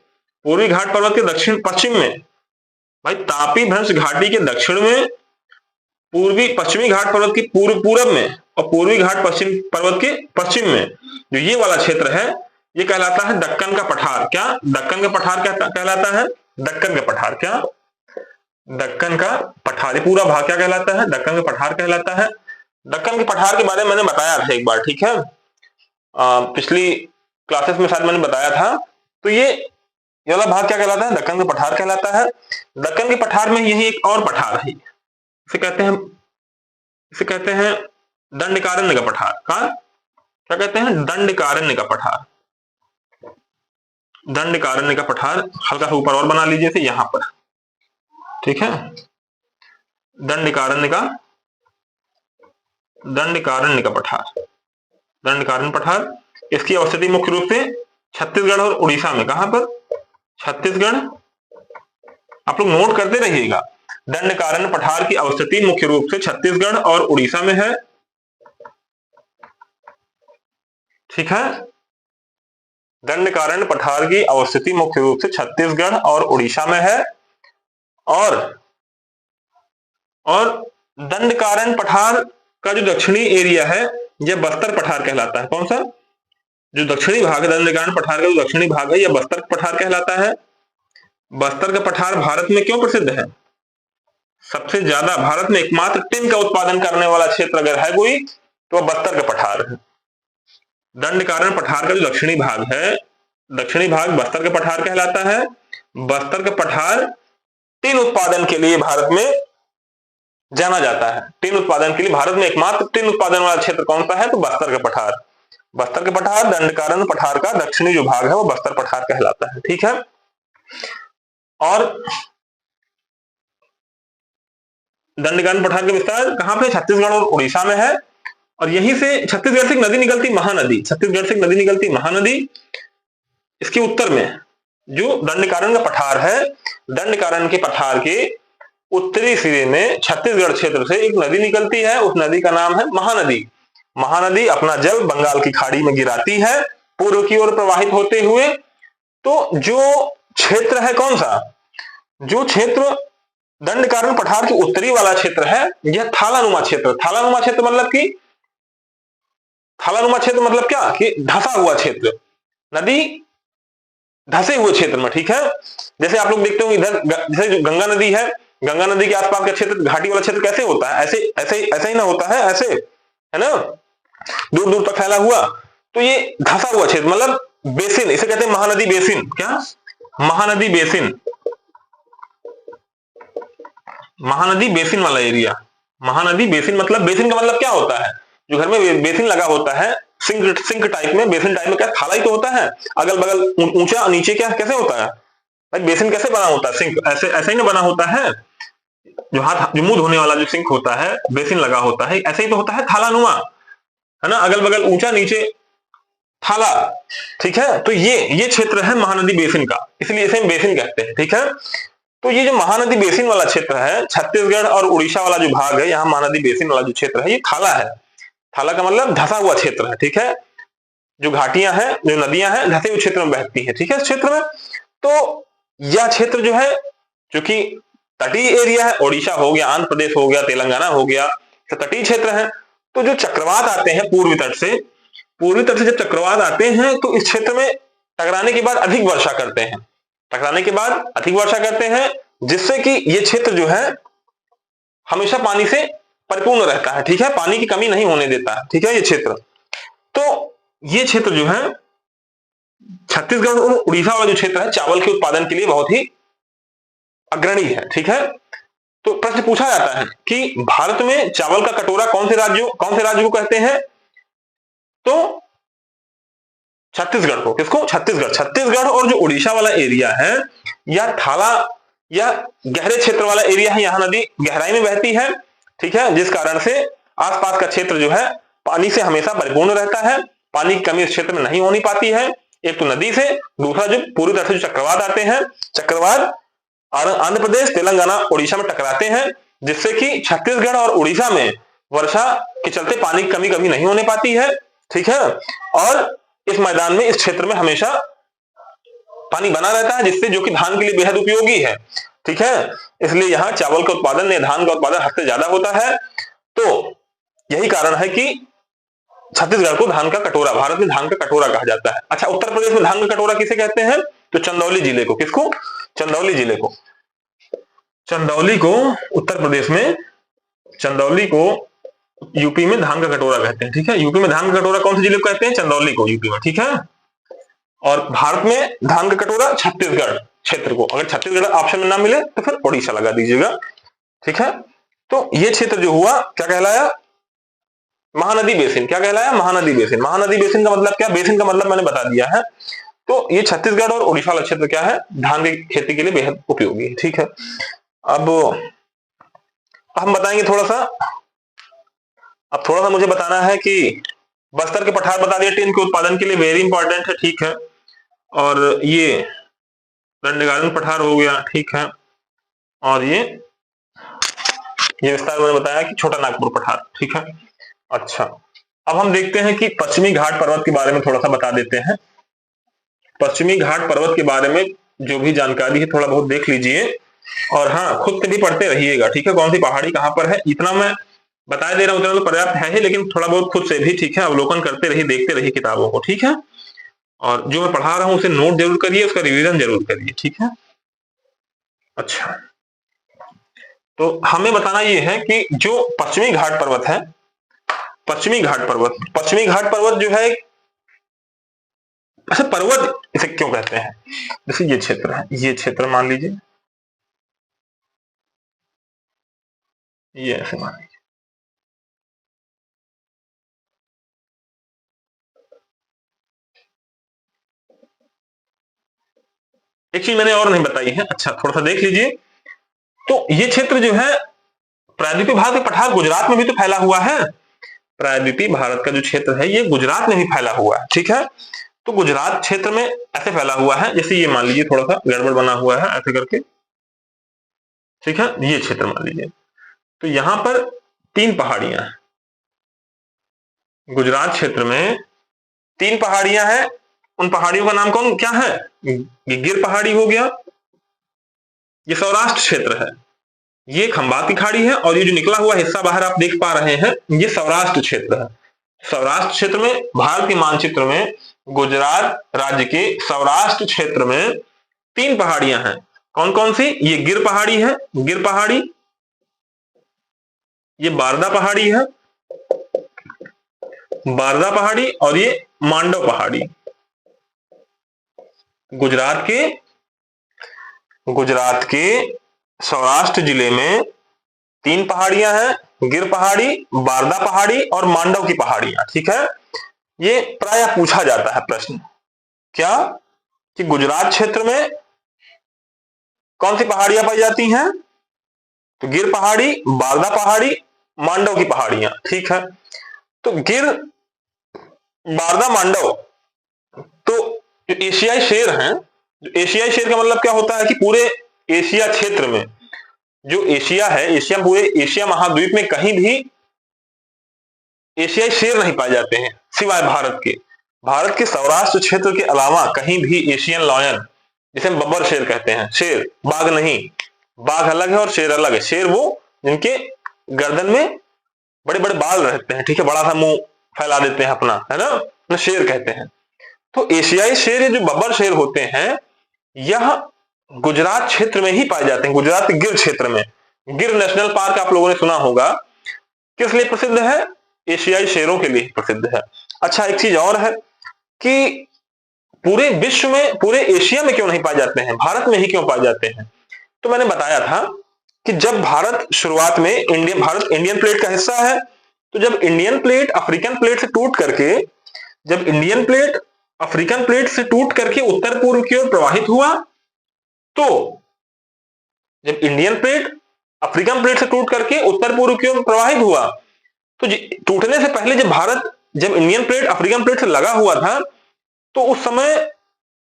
पूर्वी घाट पर्वत के दक्षिण पश्चिम में, भाई तापी भ्रंश घाटी के दक्षिण में, पश्चिमी घाट पर्वत की पूर्व में और पूर्वी घाट पश्चिम पर्वत के पश्चिम में जो ये वाला क्षेत्र है ये कहलाता है दक्कन का पठार। क्या दक्कन का पठार क्या कहलाता है? दक्कन का पठार, क्या दक्कन का पठार, ये पूरा भाग क्या कहलाता है? दक्कन का पठार कहलाता है। दक्कन के पठार के बारे में मैंने बताया था एक बार, ठीक है, पिछली क्लासेस में शायद मैंने बताया था। तो ये वाला भाग क्या कहलाता है? दक्कन का पठार कहलाता है। दक्कन के पठार में यही एक और पठार है, इसे कहते हैं दंडकारण्य का पठार। क्या कहते हैं? दंडकारण्य का पठार। दंडकारण्य का पठार हल्का सा ऊपर और बना लीजिए इसे यहां पर, ठीक है। दंडकारण्य का पठार, दंडकारण्य पठार, इसकी अवस्थिति मुख्य रूप से छत्तीसगढ़ और उड़ीसा में। कहां पर? छत्तीसगढ़, आप लोग नोट करते रहिएगा। दंडकारण्य पठार की अवस्थिति मुख्य रूप से छत्तीसगढ़ और उड़ीसा में है, ठीक है। दंडकारण्य पठार की अवस्थिति मुख्य रूप से छत्तीसगढ़ और उड़ीसा में है। और दंडकारण्य पठार का जो दक्षिणी एरिया है यह बस्तर पठार कहलाता है। कौन सा? जो दक्षिणी भाग है दंडकारण्य पठार का जो दक्षिणी भाग है यह बस्तर पठार कहलाता है। बस्तर का पठार भारत में क्यों प्रसिद्ध है? सबसे ज्यादा भारत में एकमात्र टिन का उत्पादन करने वाला क्षेत्र अगर है कोई तो वह बस्तर का पठार है। दंडकारण्य पठार का जो दक्षिणी भाग है, दक्षिणी भाग बस्तर का पठार कहलाता है। बस्तर का पठार टिन उत्पादन के लिए भारत में जाना जाता है। टिन उत्पादन के लिए भारत में एकमात्र टिन उत्पादन वाला क्षेत्र कौन सा है? तो बस्तर का पठार। बस्तर का पठार, दंडकारण्य पठार का दक्षिणी जो भाग है वो बस्तर पठार कहलाता है, ठीक है। और दंडकारण्य पठार का विस्तार कहां पे? छत्तीसगढ़ और उड़ीसा में है। और यहीं से छत्तीसगढ़ से एक नदी निकलती महानदी, छत्तीसगढ़ से एक नदी निकलती महानदी, इसके उत्तर में जो दंडकारण्य का पठार है, दंडकारण्य के पठार के उत्तरी सिरे में छत्तीसगढ़ क्षेत्र से एक नदी निकलती है, उस नदी का नाम है महानदी। महानदी अपना जल बंगाल की खाड़ी में गिराती है पूर्व की ओर प्रवाहित होते हुए। तो जो क्षेत्र है कौन सा? जो क्षेत्र दंडकारण्य पठार के उत्तरी वाला क्षेत्र है यह थालानुमा क्षेत्र। थालानुमा क्षेत्र मतलब क्या? कि धंसा हुआ क्षेत्र, नदी धंसे हुए क्षेत्र में, ठीक है। जैसे आप लोग देखते हो इधर जैसे जो गंगा नदी है, गंगा नदी के आसपास का क्षेत्र, घाटी वाला क्षेत्र कैसे होता है? ऐसे ही ना होता है, ऐसे, है ना, दूर दूर तक फैला हुआ। तो ये धंसा हुआ क्षेत्र मतलब बेसिन, इसे कहते हैं महानदी बेसिन। क्या? महानदी बेसिन, महानदी बेसिन वाला एरिया। महानदी बेसिन मतलब, बेसिन का मतलब क्या होता है? जो घर में बेसिन लगा होता है सिंक टाइप में, बेसिन टाइप में क्या थाला ही तो होता है, अगल बगल ऊंचा नीचे क्या कैसे होता है भाई, बेसिन कैसे बना होता है, सिंक ऐसे ऐसे ही ना बना होता है, जो मुंह धोने वाला जो सिंक होता है, बेसिन लगा होता है, ऐसे ही तो होता है थाला नुमा, है ना, अगल बगल ऊंचा नीचे थाला, ठीक है। तो ये क्षेत्र है महानदी बेसिन का, इसलिए इसे हम बेसिन कहते हैं, ठीक है। तो ये जो महानदी बेसिन वाला क्षेत्र है, छत्तीसगढ़ और उड़ीसा वाला जो भाग है, यहाँ महानदी बेसिन वाला जो क्षेत्र है, ये थाला है। थाला का मतलब धसा हुआ क्षेत्र है, ठीक है। जो घाटियां हैं, जो नदियां हैं, धसे हुए क्षेत्र में बहती है, ठीक है, इस क्षेत्र में। तो यह क्षेत्र जो है, जो कि तटीय एरिया है, उड़ीसा हो गया, आंध्र प्रदेश हो गया, तेलंगाना हो गया, तो तटीय क्षेत्र है। तो जो चक्रवात आते हैं पूर्वी तट से जब चक्रवात आते हैं, तो इस क्षेत्र में टकराने के बाद अधिक वर्षा करते हैं, जिससे कि ये क्षेत्र जो है हमेशा पानी से परिपूर्ण रहता है, ठीक है, पानी की कमी नहीं होने देता है, ठीक है, ये क्षेत्र। तो ये क्षेत्र जो है छत्तीसगढ़ और उड़ीसा वाला जो क्षेत्र है, चावल के उत्पादन के लिए बहुत ही अग्रणी है, ठीक है। तो प्रश्न पूछा जाता है कि भारत में चावल का कटोरा कौन से राज्य को कहते हैं, तो छत्तीसगढ़ को। किसको? छत्तीसगढ़ और जो उड़ीसा वाला एरिया है, यह थाला या गहरे क्षेत्र वाला एरिया है, यहां नदी गहराई में बहती है, ठीक है, जिस कारण से आसपास का क्षेत्र जो है पानी से हमेशा परिपूर्ण रहता है, पानी की कमी इस क्षेत्र में नहीं होनी पाती है, एक तो नदी से, दूसरा जो पूरी तरह से जो चक्रवात आते हैं, चक्रवात आंध्र प्रदेश, तेलंगाना, उड़ीसा में टकराते हैं, जिससे कि छत्तीसगढ़ और उड़ीसा में वर्षा के चलते पानी की कमी कभी नहीं होने पाती है, ठीक है। और इस मैदान में, इस क्षेत्र में हमेशा पानी बना रहता है, जिससे जो कि धान के लिए बेहद उपयोगी है, ठीक है। इसलिए यहाँ चावल का उत्पादन या धान का उत्पादन हद से ज्यादा होता है। तो यही कारण है कि छत्तीसगढ़ को धान का कटोरा, भारत में धान का कटोरा कहा जाता है। अच्छा, उत्तर प्रदेश में धान का कटोरा किसे कहते हैं, तो चंदौली जिले को। किसको? चंदौली जिले को। चंदौली को उत्तर प्रदेश में, चंदौली को यूपी में धान का कटोरा कहते हैं, ठीक है। यूपी में धान का कटोरा कौन से जिले को कहते हैं? चंदौली को, यूपी में, ठीक है। और भारत में धान का कटोरा छत्तीसगढ़ क्षेत्र को। अगर छत्तीसगढ़ ऑप्शन में ना मिले तो फिर उड़ीसा लगा दीजिएगा, ठीक है। तो ये क्षेत्र जो हुआ क्या कहलाया? महानदी बेसिन। क्या कहलाया? महानदी बेसिन। महानदी बेसिन का मतलब क्या? बेसिन का मतलब मैंने बता दिया है। तो ये छत्तीसगढ़ और उड़ीसा वाला क्षेत्र क्या है? धान की खेती के लिए बेहद उपयोगी है, ठीक है। अब हम बताएंगे थोड़ा सा मुझे बताना है कि बस्तर के पठार बता दिया टिन के उत्पादन के लिए वेरी इंपॉर्टेंट है, ठीक है। और ये दंडगारन पठार हो गया, ठीक है। और ये विस्तार मैंने बताया कि छोटा नागपुर पठार, ठीक है। अच्छा, अब हम देखते हैं कि पश्चिमी घाट पर्वत के बारे में थोड़ा सा बता देते हैं। पश्चिमी घाट पर्वत के बारे में जो भी जानकारी है थोड़ा बहुत देख लीजिए, और हाँ, खुद से भी पढ़ते रहिएगा, ठीक है। कौन सी पहाड़ी कहां पर है, इतना मैं बता दे रहा हूं, उतना तो पर्याप्त है ही, लेकिन थोड़ा बहुत खुद से भी, ठीक है, अवलोकन करते रहिए, देखते रहिए किताबों को, ठीक है। और जो मैं पढ़ा रहा हूं उसे नोट जरूर करिए, उसका रिवीजन जरूर करिए, ठीक है। अच्छा, तो हमें बताना यह है कि जो पश्चिमी घाट पर्वत है, पश्चिमी घाट पर्वत जो है, अच्छा, पर्वत इसे क्यों कहते हैं? जैसे ये क्षेत्र है, ये क्षेत्र मान लीजिए, ये ऐसे मान लीजिए, एक चीज मैंने और नहीं बताई है, अच्छा थोड़ा सा देख लीजिए। तो ये क्षेत्र जो है प्रायद्वीपीय भारत के पठार गुजरात में भी तो फैला हुआ है। प्रायद्वीपीय भारत का जो क्षेत्र है ये गुजरात में भी फैला हुआ है, ठीक है। तो गुजरात क्षेत्र में ऐसे फैला हुआ है, जैसे ये मान लीजिए थोड़ा सा गड़बड़ बना हुआ है ऐसे करके, ठीक है। ये क्षेत्र मान लीजिए, तो यहां पर 3 पहाड़ियां हैं, गुजरात क्षेत्र में 3 पहाड़ियां हैं। उन पहाड़ियों का नाम क्या है? ये गिर पहाड़ी हो गया, ये सौराष्ट्र क्षेत्र है, ये खंबात की खाड़ी है, और ये जो निकला हुआ हिस्सा बाहर आप देख पा रहे हैं, ये सौराष्ट्र क्षेत्र है। सौराष्ट्र क्षेत्र में, भारत के मानचित्र में गुजरात राज्य के सौराष्ट्र क्षेत्र में 3 पहाड़ियां हैं। कौन कौन सी? ये गिर पहाड़ी है, गिर पहाड़ी, ये बारदा पहाड़ी है, बारदा पहाड़ी, और ये मांडव पहाड़ी। गुजरात के सौराष्ट्र जिले में 3 पहाड़ियां हैं, गिर पहाड़ी, बारदा पहाड़ी और मांडव की पहाड़ियां, ठीक है। ये प्रायः पूछा जाता है प्रश्न, क्या कि गुजरात क्षेत्र में कौन सी पहाड़ियां पाई जाती हैं? तो गिर पहाड़ी, बारदा पहाड़ी, मांडव की पहाड़ियां। ठीक है, तो गिर, बारदा, मांडव, तो जो एशियाई शेर हैं, जो एशियाई शेर का मतलब क्या होता है कि पूरे एशिया क्षेत्र में, जो एशिया है, एशिया, पूरे एशिया महाद्वीप में कहीं भी एशियाई शेर नहीं पाए जाते हैं सिवाय भारत के। भारत के सौराष्ट्र क्षेत्र के अलावा कहीं भी एशियन लॉयन, जिसे हम बब्बर शेर कहते हैं, शेर, बाघ नहीं, बाघ अलग है और शेर अलग है। शेर वो जिनके गर्दन में बड़े बड़े बाल रहते हैं, ठीक है, बड़ा सा मुंह फैला देते हैं अपना, है ना, शेर कहते हैं। तो एशियाई शेर, ये जो बब्बर शेर होते हैं, यह गुजरात क्षेत्र में ही पाए जाते हैं, गुजरात के गिर क्षेत्र में। गिर नेशनल पार्क आप लोगों ने सुना होगा, किस लिए प्रसिद्ध है? एशियाई शेरों के लिए प्रसिद्ध है। अच्छा, एक चीज और है कि पूरे विश्व में, पूरे एशिया में क्यों नहीं पाए जाते हैं, भारत में ही क्यों पाए जाते हैं? तो मैंने बताया था कि जब भारत शुरुआत में, भारत इंडियन प्लेट का हिस्सा है, तो जब इंडियन प्लेट अफ्रीकन प्लेट से टूट करके, जब इंडियन प्लेट अफ्रीकन प्लेट से टूट करके उत्तर पूर्व की ओर प्रवाहित हुआ, तो जब इंडियन प्लेट अफ्रीकन प्लेट से टूट करके उत्तर पूर्व की ओर प्रवाहित हुआ, तो टूटने से पहले जब भारत, जब इंडियन प्लेट अफ्रीकन प्लेट से लगा हुआ था, तो उस समय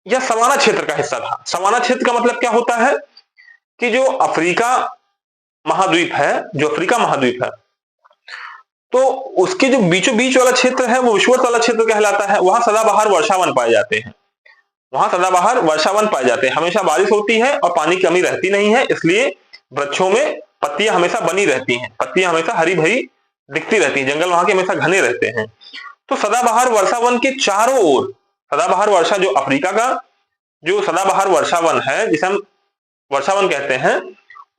यह सवाना क्षेत्र का हिस्सा था। सवाना क्षेत्र का मतलब क्या होता है कि जो अफ्रीका महाद्वीप है, जो अफ्रीका महाद्वीप है, तो उसके जो बीचों बीच वाला क्षेत्र है, वो विषुवत वाला क्षेत्र कहलाता है। वहां सदाबहार वर्षावन पाए जाते हैं, वहां सदाबहार वर्षावन पाए जाते हैं। हमेशा बारिश होती है और पानी की कमी रहती नहीं है, इसलिए वृक्षों में पत्तियां हमेशा बनी रहती हैं, पत्तियां हमेशा हरी भरी दिखती रहती हैं, जंगल वहां के हमेशा घने रहते हैं। तो सदाबहार वर्षावन के चारों ओर, सदाबहार वर्षा, जो अफ्रीका का जो सदाबहार वर्षावन है, जिसे हम वर्षावन कहते हैं,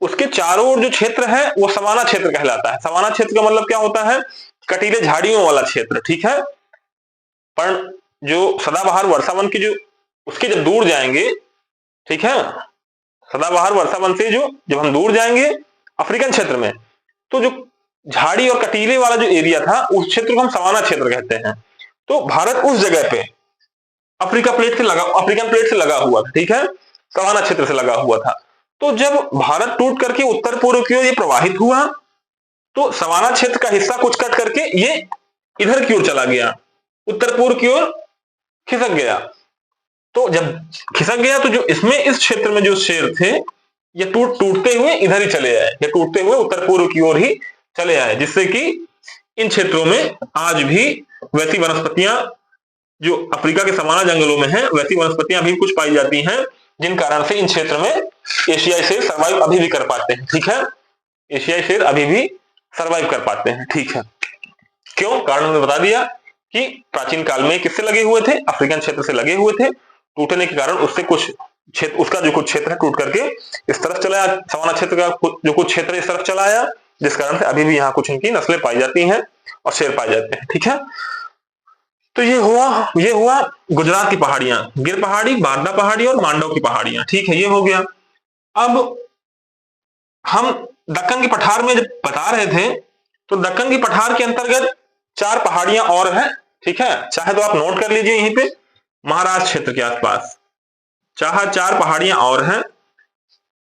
उसके चारों ओर जो क्षेत्र है वो सवाना क्षेत्र कहलाता है। सवाना क्षेत्र का मतलब क्या होता है? कटीले झाड़ियों वाला क्षेत्र, ठीक है। पर जो सदाबहार वर्षावन की जो, उसके जब दूर जाएंगे, ठीक है, सदाबहार वर्षावन से जो जब हम दूर जाएंगे अफ्रीकन क्षेत्र में, तो जो झाड़ी और कटीले वाला जो एरिया था, उस क्षेत्र को हम सवाना क्षेत्र कहते हैं। तो भारत उस जगह पे अफ्रीकन प्लेट से लगा हुआ था, ठीक है, सवाना क्षेत्र से लगा हुआ था। तो जब भारत टूट करके उत्तर पूर्व की ओर ये प्रवाहित हुआ, तो सवाना क्षेत्र का हिस्सा कुछ कट करके ये इधर की ओर चला गया, उत्तर पूर्व की ओर खिसक गया। तो जब खिसक गया, तो जो इसमें, इस क्षेत्र में जो शेर थे, ये टूटते हुए इधर ही चले आए, ये टूटते हुए उत्तर पूर्व की ओर ही चले आए, जिससे कि इन क्षेत्रों में आज भी वैसी वनस्पतियां जो अफ्रीका के सवाना जंगलों में है, वैसी वनस्पतियां अभी कुछ पाई जाती हैं, जिन कारण से इन क्षेत्र में एशियाई शेर सर्वाइव अभी भी कर पाते हैं, ठीक है, एशियाई शेर अभी भी सर्वाइव कर पाते हैं, ठीक है। क्यों? कारण मैंने बता दिया कि प्राचीन काल में किससे लगे हुए थे? अफ्रीकन क्षेत्र से लगे हुए थे। टूटने के कारण उससे कुछ क्षेत्र, उसका जो कुछ क्षेत्र है टूट करके इस तरफ चला आया, सवाना क्षेत्र का जो कुछ क्षेत्र इस तरफ चला आया, जिस कारण से अभी भी यहाँ कुछ इनकी नस्लें पाई जाती हैं और शेर पाए जाते हैं, ठीक है। तो ये हुआ गुजरात की पहाड़ियां, गिर पहाड़ी, बारदा पहाड़ी और मांडव की पहाड़ियां, ठीक है, ये हो गया। अब हम दक्कन की पठार में जब बता रहे थे, तो दक्कन की पठार के अंतर्गत 4 पहाड़ियां और हैं, ठीक है, चाहे तो आप नोट कर लीजिए यहीं पे, महाराष्ट्र क्षेत्र के आसपास चाहे 4 पहाड़ियां और हैं।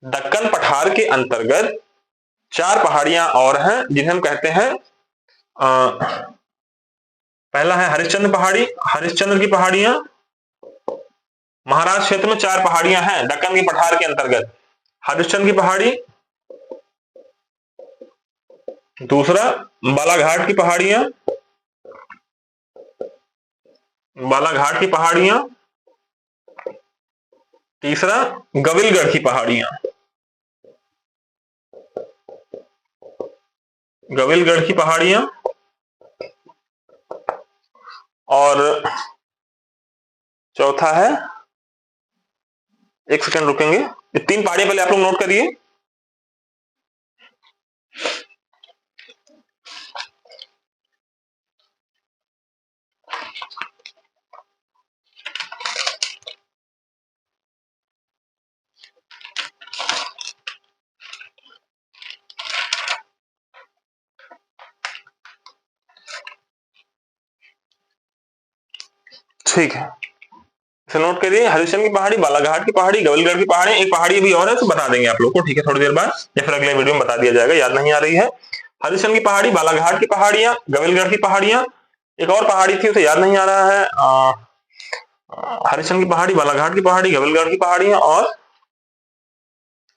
दक्कन पठार के अंतर्गत 4 पहाड़ियां और हैं, जिन्हें हम कहते हैं, पहला है हरिश्चंद्र पहाड़ी, हरिश्चंद्र की पहाड़ियां। महाराष्ट्र क्षेत्र में 4 पहाड़ियां हैं दक्कन की पठार के अंतर्गत, हरिश्चंद्र की पहाड़ी, दूसरा बालाघाट की पहाड़ियां, बालाघाट की पहाड़ियां, तीसरा गविलगढ़ की पहाड़ियां, गविलगढ़ की पहाड़ियां, और चौथा है, एक सेकंड रुकेंगे, ये 3 पहाड़ियां पहले आप लोग नोट करिए। ठीक है, इसे नोट करिए। हरिश्चंद्र की पहाड़ी, बालाघाट की पहाड़ी, गवलगढ़ की पहाड़ी, एक पहाड़ी भी और है, तो बता देंगे आप लोग को, ठीक है, थोड़ी देर बाद या फिर अगले वीडियो में बता दिया जाएगा, याद नहीं आ रही है। हरिश्चंद्र की पहाड़ी, बालाघाट की पहाड़ियां, गवलगढ़ की पहाड़ियां, एक और पहाड़ी थी उसे याद नहीं आ रहा है, हरिश्चंद्र की पहाड़ी, बालाघाट की पहाड़ी, गवलगढ़ की पहाड़ियां, और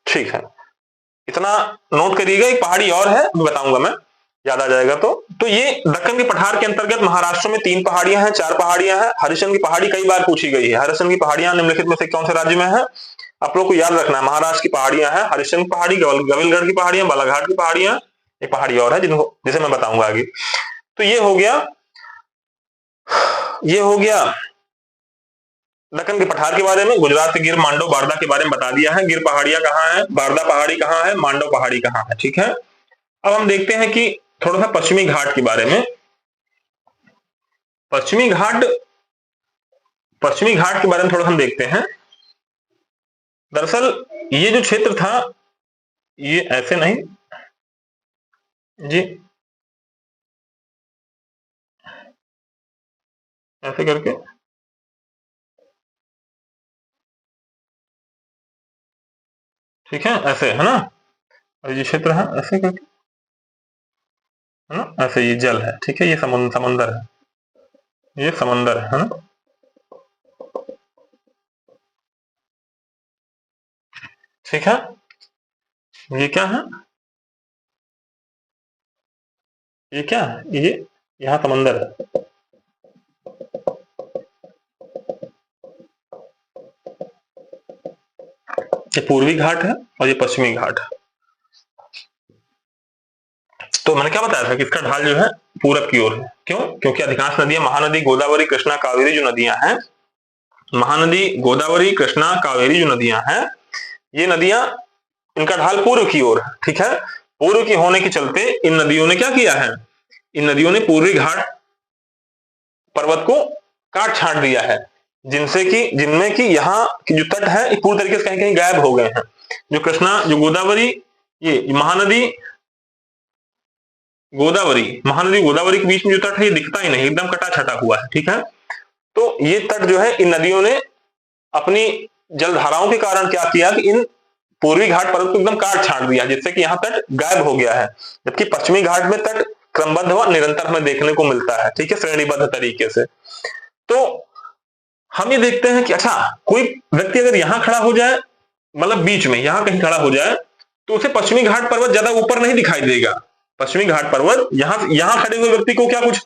ठीक है, इतना नोट करिएगा। एक पहाड़ी और है, बताऊंगा मैं, याद आ जाएगा तो ये दक्कन के पठार के अंतर्गत महाराष्ट्र में 3 पहाड़ियां हैं, 4 पहाड़ियां हैं। हरिश्चंद्र की पहाड़ी कई बार पूछी गई है। हरिश्चंद्र की पहाड़ियां निम्नलिखित में से कौन से राज्य में है? आप लोग को याद रखना है, महाराष्ट्र की पहाड़ियां हैं, हरिश्चंद्र की पहाड़ी, गवलगढ़ की पहाड़ियां, बालाघाट की पहाड़ियां, एक पहाड़ी और है जिसे मैं बताऊंगा आगे। तो ये हो गया दक्कन के पठार के बारे में। गुजरात के गिर, मांडव, बारदा के बारे में बता दिया है। गिर पहाड़ियां कहाँ है, बारदा पहाड़ी कहाँ है, मांडव पहाड़ी कहाँ है, ठीक है। अब हम देखते हैं कि थोड़ा सा पश्चिमी घाट के बारे में। पश्चिमी घाट के बारे में थोड़ा हम देखते हैं। दरअसल ये जो क्षेत्र था, ये ऐसे नहीं जी, ऐसे करके, ठीक है, ऐसे है ना, और ये क्षेत्र है ऐसे करके, है ना, ऐसे ये जल है, ठीक है, ये समंदर है, ये समंदर है ना, ठीक है। ये क्या है, ये क्या है, ये यहाँ समंदर है, ये पूर्वी घाट है और ये पश्चिमी घाट है। तो मैंने क्या बताया था कि इसका ढाल जो है पूरब की ओर है। क्यों? क्योंकि अधिकांश नदियां, महानदी, गोदावरी, कृष्णा, कावेरी जो नदियां हैं, महानदी, गोदावरी, कृष्णा, कावेरी जो नदियां हैं, ये नदियां, इनका ढाल पूर्व की ओर है, ठीक है। पूर्व की होने के चलते इन नदियों ने क्या किया है, इन नदियों ने पूर्वी घाट पर्वत को काट छाट दिया है, जिनमें कि यहाँ की जो तट है पूरी तरीके से कहीं कहीं गायब हो गए हैं। जो कृष्णा, जो गोदावरी, ये महानदी गोदावरी के बीच में जो तट है ये दिखता ही नहीं, एकदम कटा छटा हुआ है, ठीक है। तो ये तट जो है इन नदियों ने अपनी जलधाराओं के कारण क्या किया कि इन पूर्वी घाट पर्वत को एकदम काट छाट दिया, जिससे कि यहाँ तट गायब हो गया है। जबकि पश्चिमी घाट में तट क्रमबद्ध व निरंतर हमें देखने को मिलता है, ठीक है, श्रेणीबद्ध तरीके से। तो हम ये देखते हैं कि अच्छा, कोई व्यक्ति अगर यहाँ खड़ा हो जाए, मतलब बीच में यहाँ कहीं खड़ा हो जाए, तो उसे पश्चिमी घाट पर्वत ज्यादा ऊपर नहीं दिखाई देगा। पश्चिमी घाट पर्वत यहाँ खड़े हुए व्यक्ति को क्या कुछ,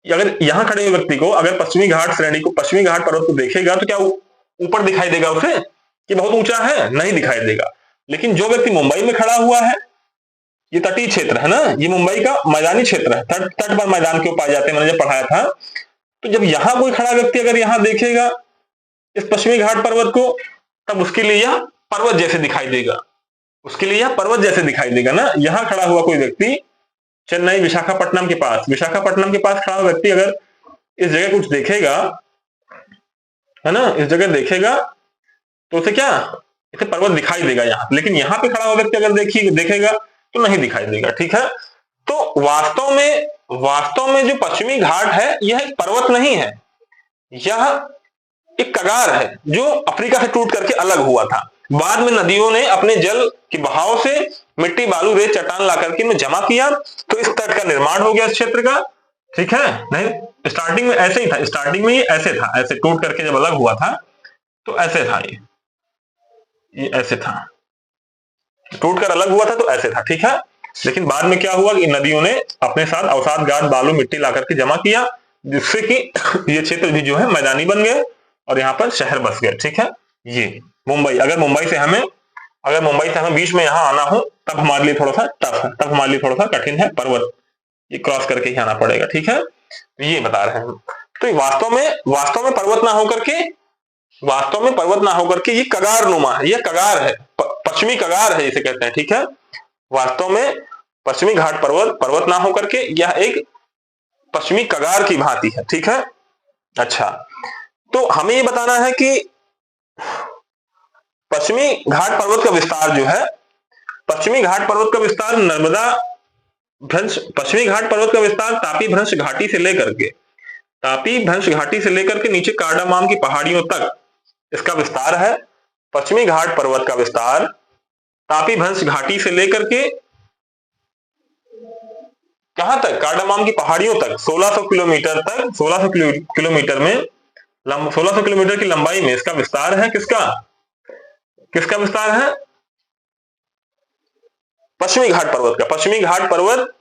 अगर यहाँ खड़े हुए व्यक्ति को अगर पश्चिमी घाट श्रेणी को, पश्चिमी घाट पर्वत को देखेगा तो क्या ऊपर दिखाई देगा उसे कि बहुत ऊंचा है? नहीं दिखाई देगा। लेकिन जो व्यक्ति मुंबई में खड़ा हुआ है, ये तटीय क्षेत्र है ना, ये मुंबई का मैदानी क्षेत्र है, तट पर मैदान क्यों पाए जाते हैं, मैंने जब पढ़ाया था। तो जब यहाँ कोई खड़ा व्यक्ति अगर यहाँ देखेगा इस पश्चिमी घाट पर्वत को, तब उसके लिए यह पर्वत जैसे दिखाई देगा, उसके लिए यह पर्वत जैसे दिखाई देगा ना। यहाँ खड़ा हुआ कोई व्यक्ति चेन्नई, विशाखापट्टनम के पास खड़ा हुआ व्यक्ति अगर इस जगह कुछ देखेगा, है ना, इस जगह देखेगा तो उसे क्या, इसे पर्वत दिखाई देगा यहाँ। लेकिन यहाँ पे खड़ा हुआ व्यक्ति अगर देखेगा तो नहीं दिखाई देगा, ठीक है। तो वास्तव में जो पश्चिमी घाट है यह एक पर्वत नहीं है, यह एक कगार है जो अफ्रीका से टूट करके अलग हुआ था। बाद में नदियों ने अपने जल के बहाव से मिट्टी, बालू, रेत, चट्टान ला करके इनमें जमा किया, तो इस तट का निर्माण हो गया इस क्षेत्र का, ठीक है। नहीं, स्टार्टिंग में ऐसे ही था, स्टार्टिंग में ये ऐसे था, ऐसे टूट करके जब अलग हुआ था तो ऐसे था, ये ऐसे था, टूट कर अलग हुआ था तो ऐसे था, ठीक है। लेकिन बाद में क्या हुआ कि नदियों ने अपने साथ अवसाद, गाद, बालू, मिट्टी ला करके जमा किया, जिससे कि ये क्षेत्र भी जो है मैदानी बन गए और यहाँ पर शहर बस गए, ठीक है। ये मुंबई, अगर मुंबई से हमें बीच में यहाँ आना हो तब हमारे लिए थोड़ा सा टफ है, तब हमारे लिए थोड़ा सा कठिन है, पर्वत ये क्रॉस करके ही आना पड़ेगा, ठीक है। ये बता रहे हैं। तो वास्तव में पर्वत ना होकर के ये कगार नुमा है, ये कगार है, पश्चिमी कगार है इसे कहते हैं, ठीक है। वास्तव में पश्चिमी घाट पर्वत ना होकर के यह एक पश्चिमी कगार की भांति है, ठीक है। अच्छा, तो हमें ये बताना है कि पश्चिमी घाट पर्वत का विस्तार जो है, पश्चिमी घाट पर्वत का विस्तार नर्मदा भ्रंश, पश्चिमी घाट पर्वत का विस्तार तापी भ्रंश घाटी से लेकर के तापी भ्रंश घाटी से लेकर के नीचे कार्डामाम की पहाड़ियों तक इसका विस्तार है। पश्चिमी घाट पर्वत का विस्तार तापी भ्रंश घाटी से लेकर के कहां तक, कार्डामाम की पहाड़ियों तक 1600 किलोमीटर तक, 1600 किलोमीटर में 1600 किलोमीटर की लंबाई में इसका विस्तार है। किसका विस्तार है? पश्चिमी घाट पर्वत का। पश्चिमी घाट पर्वत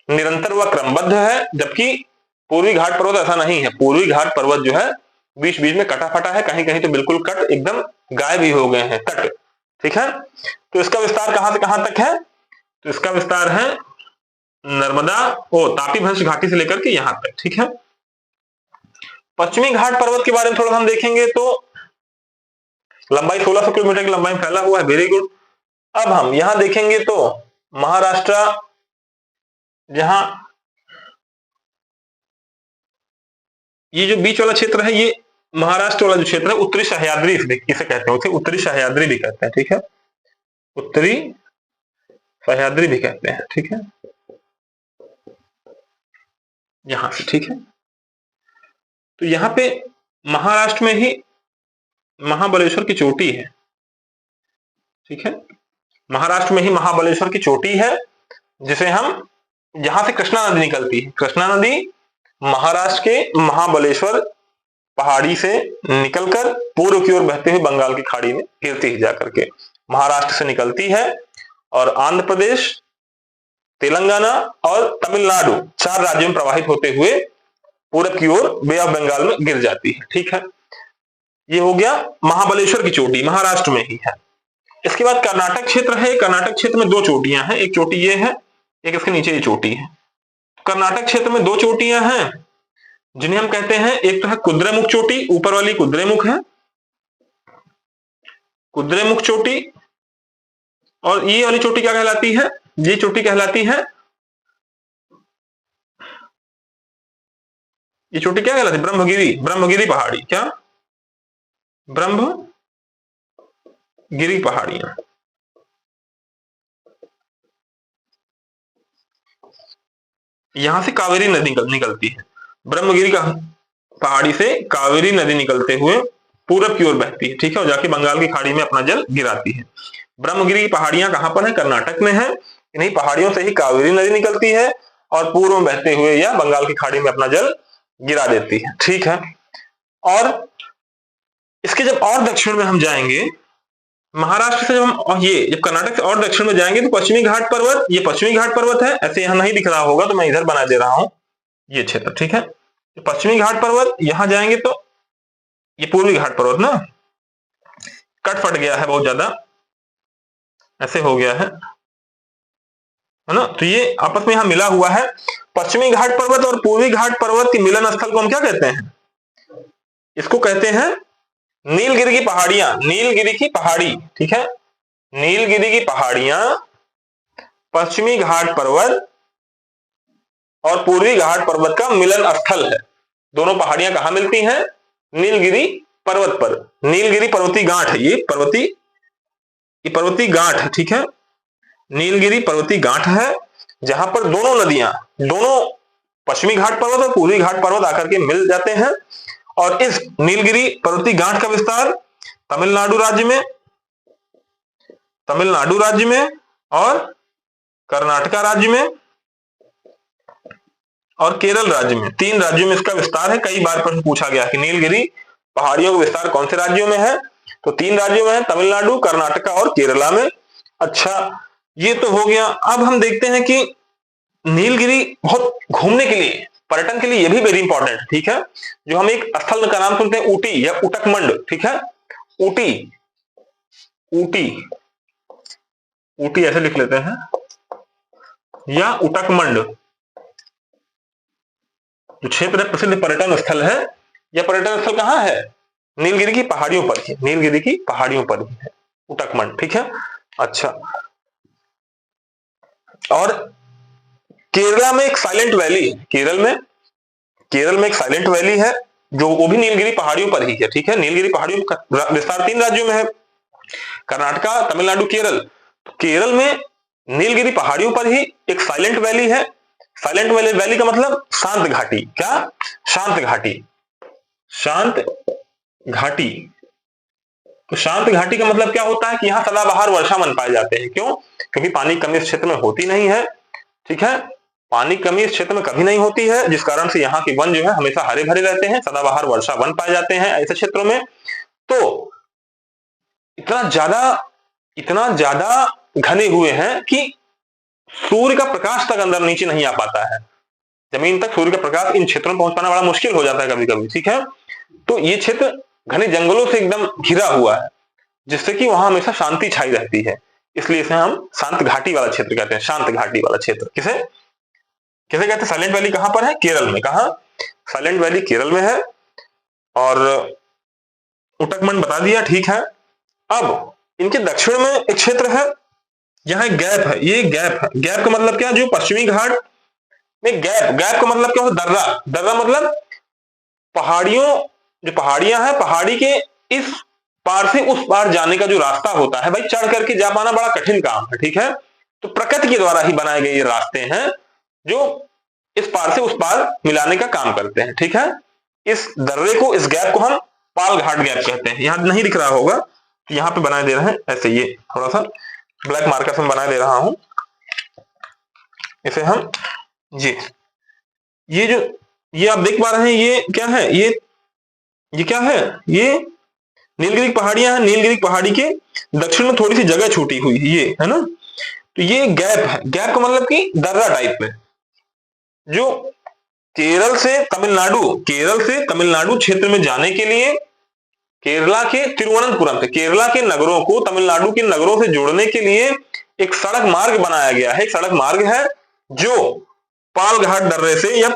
निरंतर व क्रमबद्ध है, जबकि पूर्वी घाट पर्वत ऐसा नहीं है। पूर्वी घाट पर्वत जो है बीच बीच में कटा फटा है, कहीं कहीं तो बिल्कुल कट एकदम गायब ही हो गए हैं, कट। ठीक है, तो इसका विस्तार कहां से कहां तक है? तो इसका विस्तार है तापी भ्रंश घाटी से लेकर के यहां तक। ठीक है, पश्चिमी घाट पर्वत के बारे में थोड़ा हम देखेंगे तो लंबाई 1600 किलोमीटर की लंबाई में फैला हुआ है। Very good. अब हम यहां देखेंगे तो महाराष्ट्र, जहां ये जो बीच वाला क्षेत्र है, ये महाराष्ट्र वाला जो क्षेत्र है, उत्तरी सह्याद्री इसे कहते हैं, उसे उत्तरी सह्याद्री भी कहते हैं। ठीक है, उत्तरी सह्याद्री भी कहते हैं। ठीक है, यहां से। ठीक है, तो यहां पे महाराष्ट्र में ही महाबलेश्वर की चोटी है। ठीक है, महाराष्ट्र में ही महाबलेश्वर की चोटी है, जिसे हम, जहां से कृष्णा नदी निकलती है। कृष्णा नदी महाराष्ट्र के महाबलेश्वर पहाड़ी से निकलकर पूर्व की ओर बहते हुए बंगाल की खाड़ी में गिरती है जाकर के। महाराष्ट्र से निकलती है और आंध्र प्रदेश, तेलंगाना और तमिलनाडु 4 राज्यों में प्रवाहित होते हुए पूरब की ओर बे ऑफ बंगाल में गिर जाती है। ठीक है, ये हो गया महाबलेश्वर की चोटी, महाराष्ट्र में ही है। इसके बाद कर्नाटक क्षेत्र है। कर्नाटक क्षेत्र में 2 चोटियां हैं, एक चोटी ये है, एक इसके नीचे ये चोटी है। कर्नाटक क्षेत्र में 2 चोटियां हैं जिन्हें हम कहते हैं, एक तो है कुद्रेमुख चोटी, ऊपर वाली कुद्रेमुख है, कुद्रेमुख चोटी, और ये वाली चोटी क्या कहलाती है? ये चोटी कहलाती है, ये चोटी क्या कहलाती है? ब्रह्मगिरी, ब्रह्मगिरी पहाड़ी। क्या? ब्रह्मगिरी पहाड़ियां। यहां से कावेरी नदी निकलती है। ब्रह्मगिरी का पहाड़ी से कावेरी नदी निकलते हुए पूरब की ओर बहती है। ठीक है, और जाके बंगाल की खाड़ी में अपना जल गिराती है। ब्रह्मगिरी की पहाड़ियां कहां पर है? कर्नाटक में है। इन्हीं पहाड़ियों से ही कावेरी नदी निकलती है और पूर्व में बहते हुए या बंगाल की खाड़ी में अपना जल गिरा देती है। ठीक है, और इसके जब और दक्षिण में हम जाएंगे, महाराष्ट्र से जब कर्नाटक से और दक्षिण में जाएंगे तो पश्चिमी घाट पर्वत, ये पश्चिमी घाट पर्वत है, ऐसे यहां नहीं दिख रहा होगा तो मैं इधर बना दे रहा हूं ये क्षेत्र। ठीक है, पश्चिमी घाट पर्वत, यहां जाएंगे तो ये पूर्वी घाट पर्वत ना, कट फट गया है बहुत ज्यादा, ऐसे हो गया है ना, तो ये आपस में यहां मिला हुआ है। पश्चिमी घाट पर्वत और पूर्वी घाट पर्वत के मिलन स्थल को हम क्या कहते हैं? इसको कहते हैं नीलगिरी की पहाड़ियां, नीलगिरी की पहाड़ी। ठीक है, नीलगिरी की पहाड़ियां पश्चिमी घाट पर्वत और पूर्वी घाट पर्वत का मिलन स्थल है। दोनों पहाड़ियां कहां मिलती हैं? नीलगिरी पर्वत पर। नीलगिरी पर्वतीय गांठ है, ये पर्वतीय गांठ है। ठीक है, नीलगिरी पर्वतीय गांठ है जहां पर दोनों नदियां, दोनों पश्चिमी घाट पर्वत और पूर्वी घाट पर्वत आकर के मिल जाते हैं। और इस नीलगिरी पर्वतीय गांठ का विस्तार तमिलनाडु राज्य में और कर्नाटका राज्य में और केरल राज्य में, 3 राज्यों में इसका विस्तार है। कई बार प्रश्न पूछा गया कि नीलगिरी पहाड़ियों का विस्तार कौन से राज्यों में है? तो 3 राज्यों में है, तमिलनाडु, कर्नाटका और केरला में। अच्छा, ये तो हो गया। अब हम देखते हैं कि नीलगिरी बहुत घूमने के लिए, पर्यटन के लिए ये भी वेरी इंपॉर्टेंट। ठीक है, जो हम एक स्थल का नाम सुनते हैं ऊटी या उटकमंड। ठीक है, ऊटी ऐसे लिख लेते हैं, या उटकमंड जो क्षेत्र है, प्रसिद्ध पर्यटन स्थल है। यह पर्यटन स्थल कहां है? नीलगिरी की पहाड़ियों पर ही, नीलगिरी की पहाड़ियों पर ही है उटकमंड। ठीक है, अच्छा, और केरला में एक साइलेंट वैली है, केरल में एक साइलेंट वैली है जो वो भी नीलगिरी पहाड़ियों पर ही है। ठीक है, नीलगिरी पहाड़ियों का विस्तार 3 राज्यों में है, कर्नाटका, तमिलनाडु, केरल। तो केरल में नीलगिरी पहाड़ियों पर ही एक साइलेंट वैली है। साइलेंट वैली का मतलब शांत घाटी। क्या? शांत घाटी। शांत घाटी। तो शांत घाटी का मतलब क्या होता है कि यहाँ सदाबहार वर्षा वन पाए जाते हैं। क्यों? क्योंकि पानी की कमी इस क्षेत्र में होती नहीं है। ठीक है, पानी की कमी इस क्षेत्र में कभी नहीं होती है, जिस कारण से यहाँ के वन जो है हमेशा हरे भरे रहते हैं, सदाबहार वर्षा वन पाए जाते हैं ऐसे क्षेत्रों में। तो इतना ज्यादा घने हुए हैं कि सूर्य का प्रकाश तक अंदर नीचे नहीं आ पाता है। जमीन तक सूर्य का प्रकाश इन क्षेत्रों में पहुंच पाना बड़ा मुश्किल हो जाता है कभी कभी। ठीक है, तो ये क्षेत्र घने जंगलों से एकदम घिरा हुआ है, जिससे कि वहां हमेशा शांति छाई रहती है। इसलिए इसे हम शांत घाटी वाला क्षेत्र कहते हैं। शांत घाटी वाला क्षेत्र किसे किसे कहते हैं? साइलेंट वैली कहां पर है? केरल में। कहा? साइलेंट वैली केरल में है। और उटकमंड बता दिया, ठीक है। अब इनके दक्षिण में एक क्षेत्र है, यहाँ एक गैप है। ये गैप है। गैप का मतलब क्या? जो पश्चिमी घाट में गैप का मतलब क्या होता है? दर्रा। दर्रा मतलब पहाड़ियां हैं, पहाड़ी के इस पार से उस पार जाने का जो रास्ता होता है, भाई चढ़ करके जा पाना बड़ा कठिन काम है। ठीक है, तो प्रकृति के द्वारा ही बनाए गए ये रास्ते हैं जो इस पार से उस पार मिलाने का काम करते हैं। ठीक है, इस दर्रे को, इस गैप को हम पाल घाट गैप कहते हैं। यहां नहीं दिख रहा होगा, यहां पे बनाए दे रहे हैं ऐसे, ये थोड़ा सा ब्लैक मार्कर से बनाए दे रहा हूं इसे हम। ये आप देख पा रहे हैं, ये क्या है? ये क्या है? ये नीलगिरी पहाड़ियां हैं। नीलगिरी पहाड़ी के दक्षिण में थोड़ी सी जगह छूटी हुई है, ये है ना। तो ये गैप है। गैप का मतलब कि दर्रा टाइप में, जो केरल से तमिलनाडु क्षेत्र में जाने के लिए, केरला के तिरुवनंतपुरम से, केरला के नगरों को तमिलनाडु के नगरों से जोड़ने के लिए एक सड़क मार्ग बनाया गया है। एक सड़क मार्ग है जो पाल घाट दर्रे से या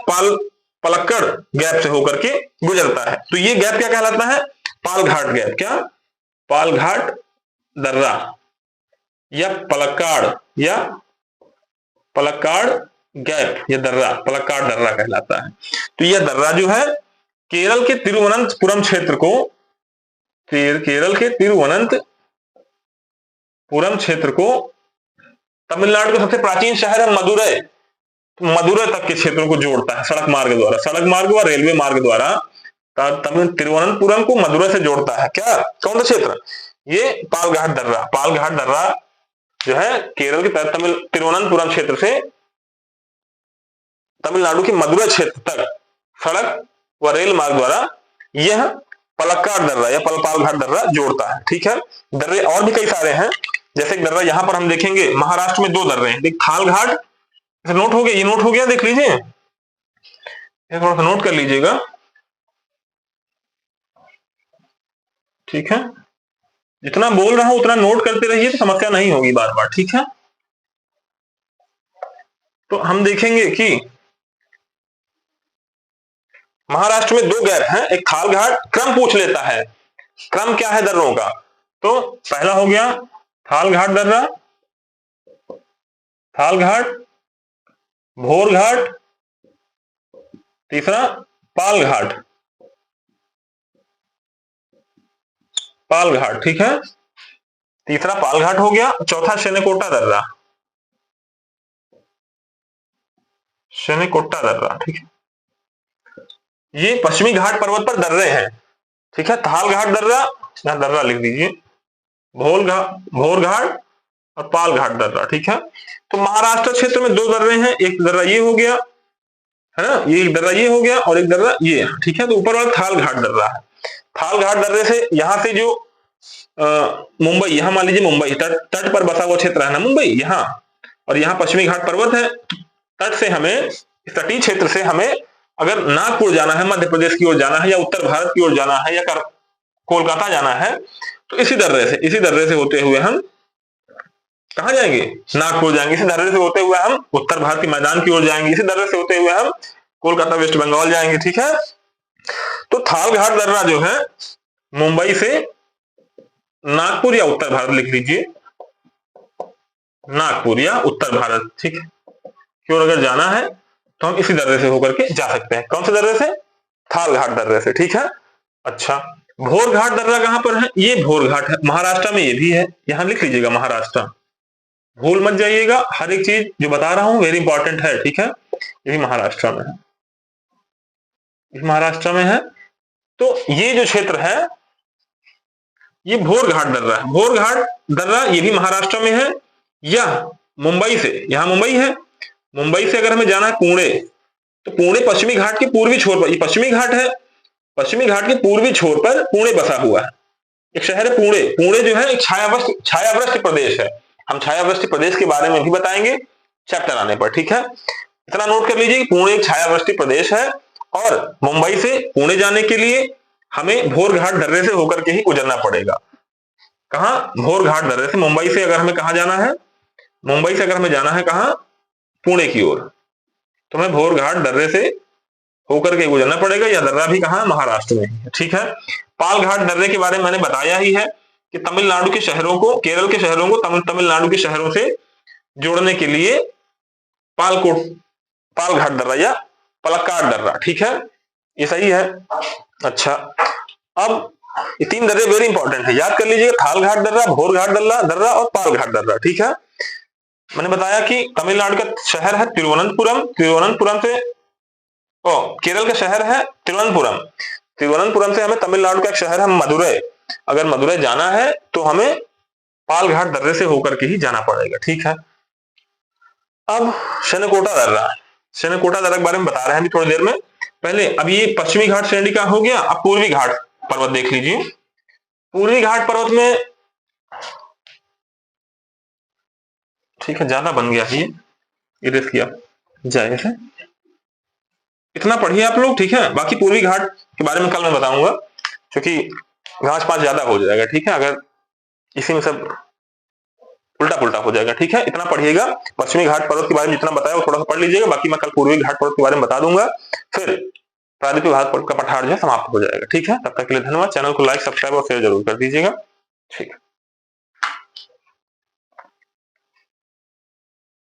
पलक्कड़ गैप से होकर के गुजरता है। तो ये गैप क्या कहलाता है? पाल घाट गैप। क्या? पाल घाट दर्रा या पलक्काड़ गैप, या दर्रा, पलक्काड़ दर्रा कहलाता है। तो यह दर्रा जो है केरल के तिरुवनंतपुरम क्षेत्र को, केरल के तिरुवनंतपुरम क्षेत्र को, तमिलनाडु का सबसे प्राचीन शहर है मदुरै तक के क्षेत्रों को जोड़ता है सड़क मार्ग द्वारा। सड़क मार्ग व रेलवे मार्ग द्वारा तिरुवनंतपुरम को मदुरै से जोड़ता है। क्या? कौन सा क्षेत्र? ये पाल घाट दर्रा जो है केरल के तिरुवनंतपुरम क्षेत्र से तमिलनाडु के मदुरै क्षेत्र तक सड़क व रेल मार्ग द्वारा यह पलक्काड़ दर्रा या पाल घाट दर्रा जोड़ता है। ठीक है, दर्रे और भी कई सारे हैं। जैसे एक दर्रा यहां पर हम देखेंगे, महाराष्ट्र में 2 दर्रे हैं। एक थाल घाट, नोट हो गया, ये नोट हो गया, देख लीजिए, थोड़ा सा नोट कर लीजिएगा। ठीक है, जितना बोल रहा हूं उतना नोट करते रहिए तो समस्या नहीं होगी बार बार। ठीक है, तो हम देखेंगे कि महाराष्ट्र में 2 गैप हैं। एक थाल घाट, क्रम पूछ लेता है, क्रम क्या है दर्रों का? तो पहला हो गया थाल घाट दर्रा, थाल घाट, भोर घाट, तीसरा पाल घाट, ठीक है, तीसरा पाल घाट हो गया। चौथा शनेकोटा दर्रा, ठीक है। ये पश्चिमी घाट पर्वत पर दर्रे हैं। ठीक है, थाल घाट दर्रा, यहां दर्रा लिख दीजिए, भोर घाट और पाल घाट दर्रा। ठीक है, तो महाराष्ट्र क्षेत्र में 2 दर्रे हैं। एक दर्रा ये हो गया, है ना, ये एक दर्रा ये हो गया और एक दर्रा ये। ठीक है, तो ऊपर वाला थाल घाट दर्रा है। थाल घाट दर्रे से यहां से जो मुंबई, यहां मान लीजिए मुंबई तट पर बसा हुआ क्षेत्र है ना मुंबई, यहाँ, और यहाँ पश्चिमी घाट पर्वत है। तट से हमें, तटीय क्षेत्र से हमें अगर नागपुर जाना है, मध्य प्रदेश की ओर जाना है, या उत्तर भारत की ओर जाना है, या कोलकाता जाना है, तो इसी दर्रे से होते हुए हम कहां जाएंगे? नागपुर जाएंगे। इसी दर्रे से होते हुए हम उत्तर भारत के मैदान की ओर जाएंगे। इसी दर्रे से होते हुए हम कोलकाता, वेस्ट बंगाल जाएंगे। ठीक है, तो थाल घाट दर्रा जो है मुंबई से नागपुर या उत्तर भारत, लिख लीजिए, नागपुर या उत्तर भारत, ठीक है, की ओर अगर जाना है तो हम इसी दर्रे से होकर के जा सकते हैं। कौन से दर्रे से? थाल घाट दर्रे से। ठीक है, अच्छा, भोर घाट दर्रा कहां पर है? ये भोर घाट है, महाराष्ट्र में ये भी है। यहां लिख लीजिएगा महाराष्ट्र, भूल मत जाइएगा, हर एक चीज जो बता रहा हूं वेरी इंपॉर्टेंट है। ठीक है, ये भी महाराष्ट्र में है, ये महाराष्ट्र में है। तो ये जो क्षेत्र है ये भोर घाट दर्रा है, भोर घाट दर्रा ये भी महाराष्ट्र में है। यह मुंबई से, यहां मुंबई है, मुंबई से अगर हमें जाना है पुणे, तो पुणे पश्चिमी घाट के पूर्वी छोर पर, ये पश्चिमी घाट है, पश्चिमी घाट के पूर्वी छोर पर पुणे बसा हुआ है, एक शहर है पुणे। पुणे जो है एक छायावृष्टि प्रदेश है। हम छायावृष्टि प्रदेश के बारे में भी बताएंगे चैप्टर आने पर, ठीक है। इतना नोट कर लीजिए कि पुणे एक छायावृष्टि प्रदेश है और मुंबई से पुणे जाने के लिए हमें भोर घाट दर्रे से होकर के ही गुजरना पड़ेगा। कहां? भोर घाट दर्रे से। मुंबई से अगर हमें कहां जाना है, मुंबई से अगर हमें जाना है कहां? पुणे की ओर, तो हमें भोर घाट दर्रे से होकर के गुजरना पड़ेगा। यह दर्रा भी कहां? महाराष्ट्र में है, ठीक है। पाल घाट दर्रे के बारे में मैंने बताया ही है कि तमिलनाडु के शहरों को, केरल के शहरों को तमिलनाडु के शहरों से जोड़ने के लिए पाल घाट दर्रा या पलक्काड दर्रा, ठीक है, ये सही है। अच्छा, अब ये तीन दर्रे वेरी इंपॉर्टेंट है, याद कर लीजिएगा, थाल घाट दर्रा, भोर घाट दर्रा और पाल घाट दर्रा, ठीक है। मैंने बताया कि तमिलनाडु का शहर है तिरुवनंतपुरम, तिरुवनंतपुरम से केरल का शहर है तिरुवनंतपुरम, तिरुवनंतपुरम से हमें तमिलनाडु का एक शहर है मदुरै, अगर मदुरै जाना है तो हमें पाल घाट दर्रे से होकर के ही जाना पड़ेगा, ठीक है। अब शनकोटा दर्रा, शनकोटा दर्रा के बारे में बता रहे हैं अभी थोड़ी देर में। पहले अब ये पश्चिमी घाट श्रेणी का हो गया, अब पूर्वी घाट पर्वत देख लीजिए। पूर्वी घाट पर्वत में, ठीक है, ज्यादा बन गया ये, इरेज किया जाए ऐसे, इतना पढ़िए आप लोग, ठीक है। बाकी पूर्वी घाट के बारे में कल मैं बताऊंगा, क्योंकि घास पास ज्यादा हो जाएगा, ठीक है, अगर इसी में सब उल्टा पुल्टा हो जाएगा, ठीक है। इतना पढ़िएगा, पश्चिमी घाट पर्वत के बारे में जितना बताया वो थोड़ा सा पढ़ लीजिएगा, बाकी मैं कल पूर्वी घाट पर्वत के बारे में बता दूंगा, फिर प्रायद्वीपीय घाट पर्वत का पठार जो है समाप्त हो जाएगा, ठीक है। तब तक के लिए धन्यवाद। चैनल को लाइक, सब्सक्राइब और शेयर जरूर कर दीजिएगा, ठीक है।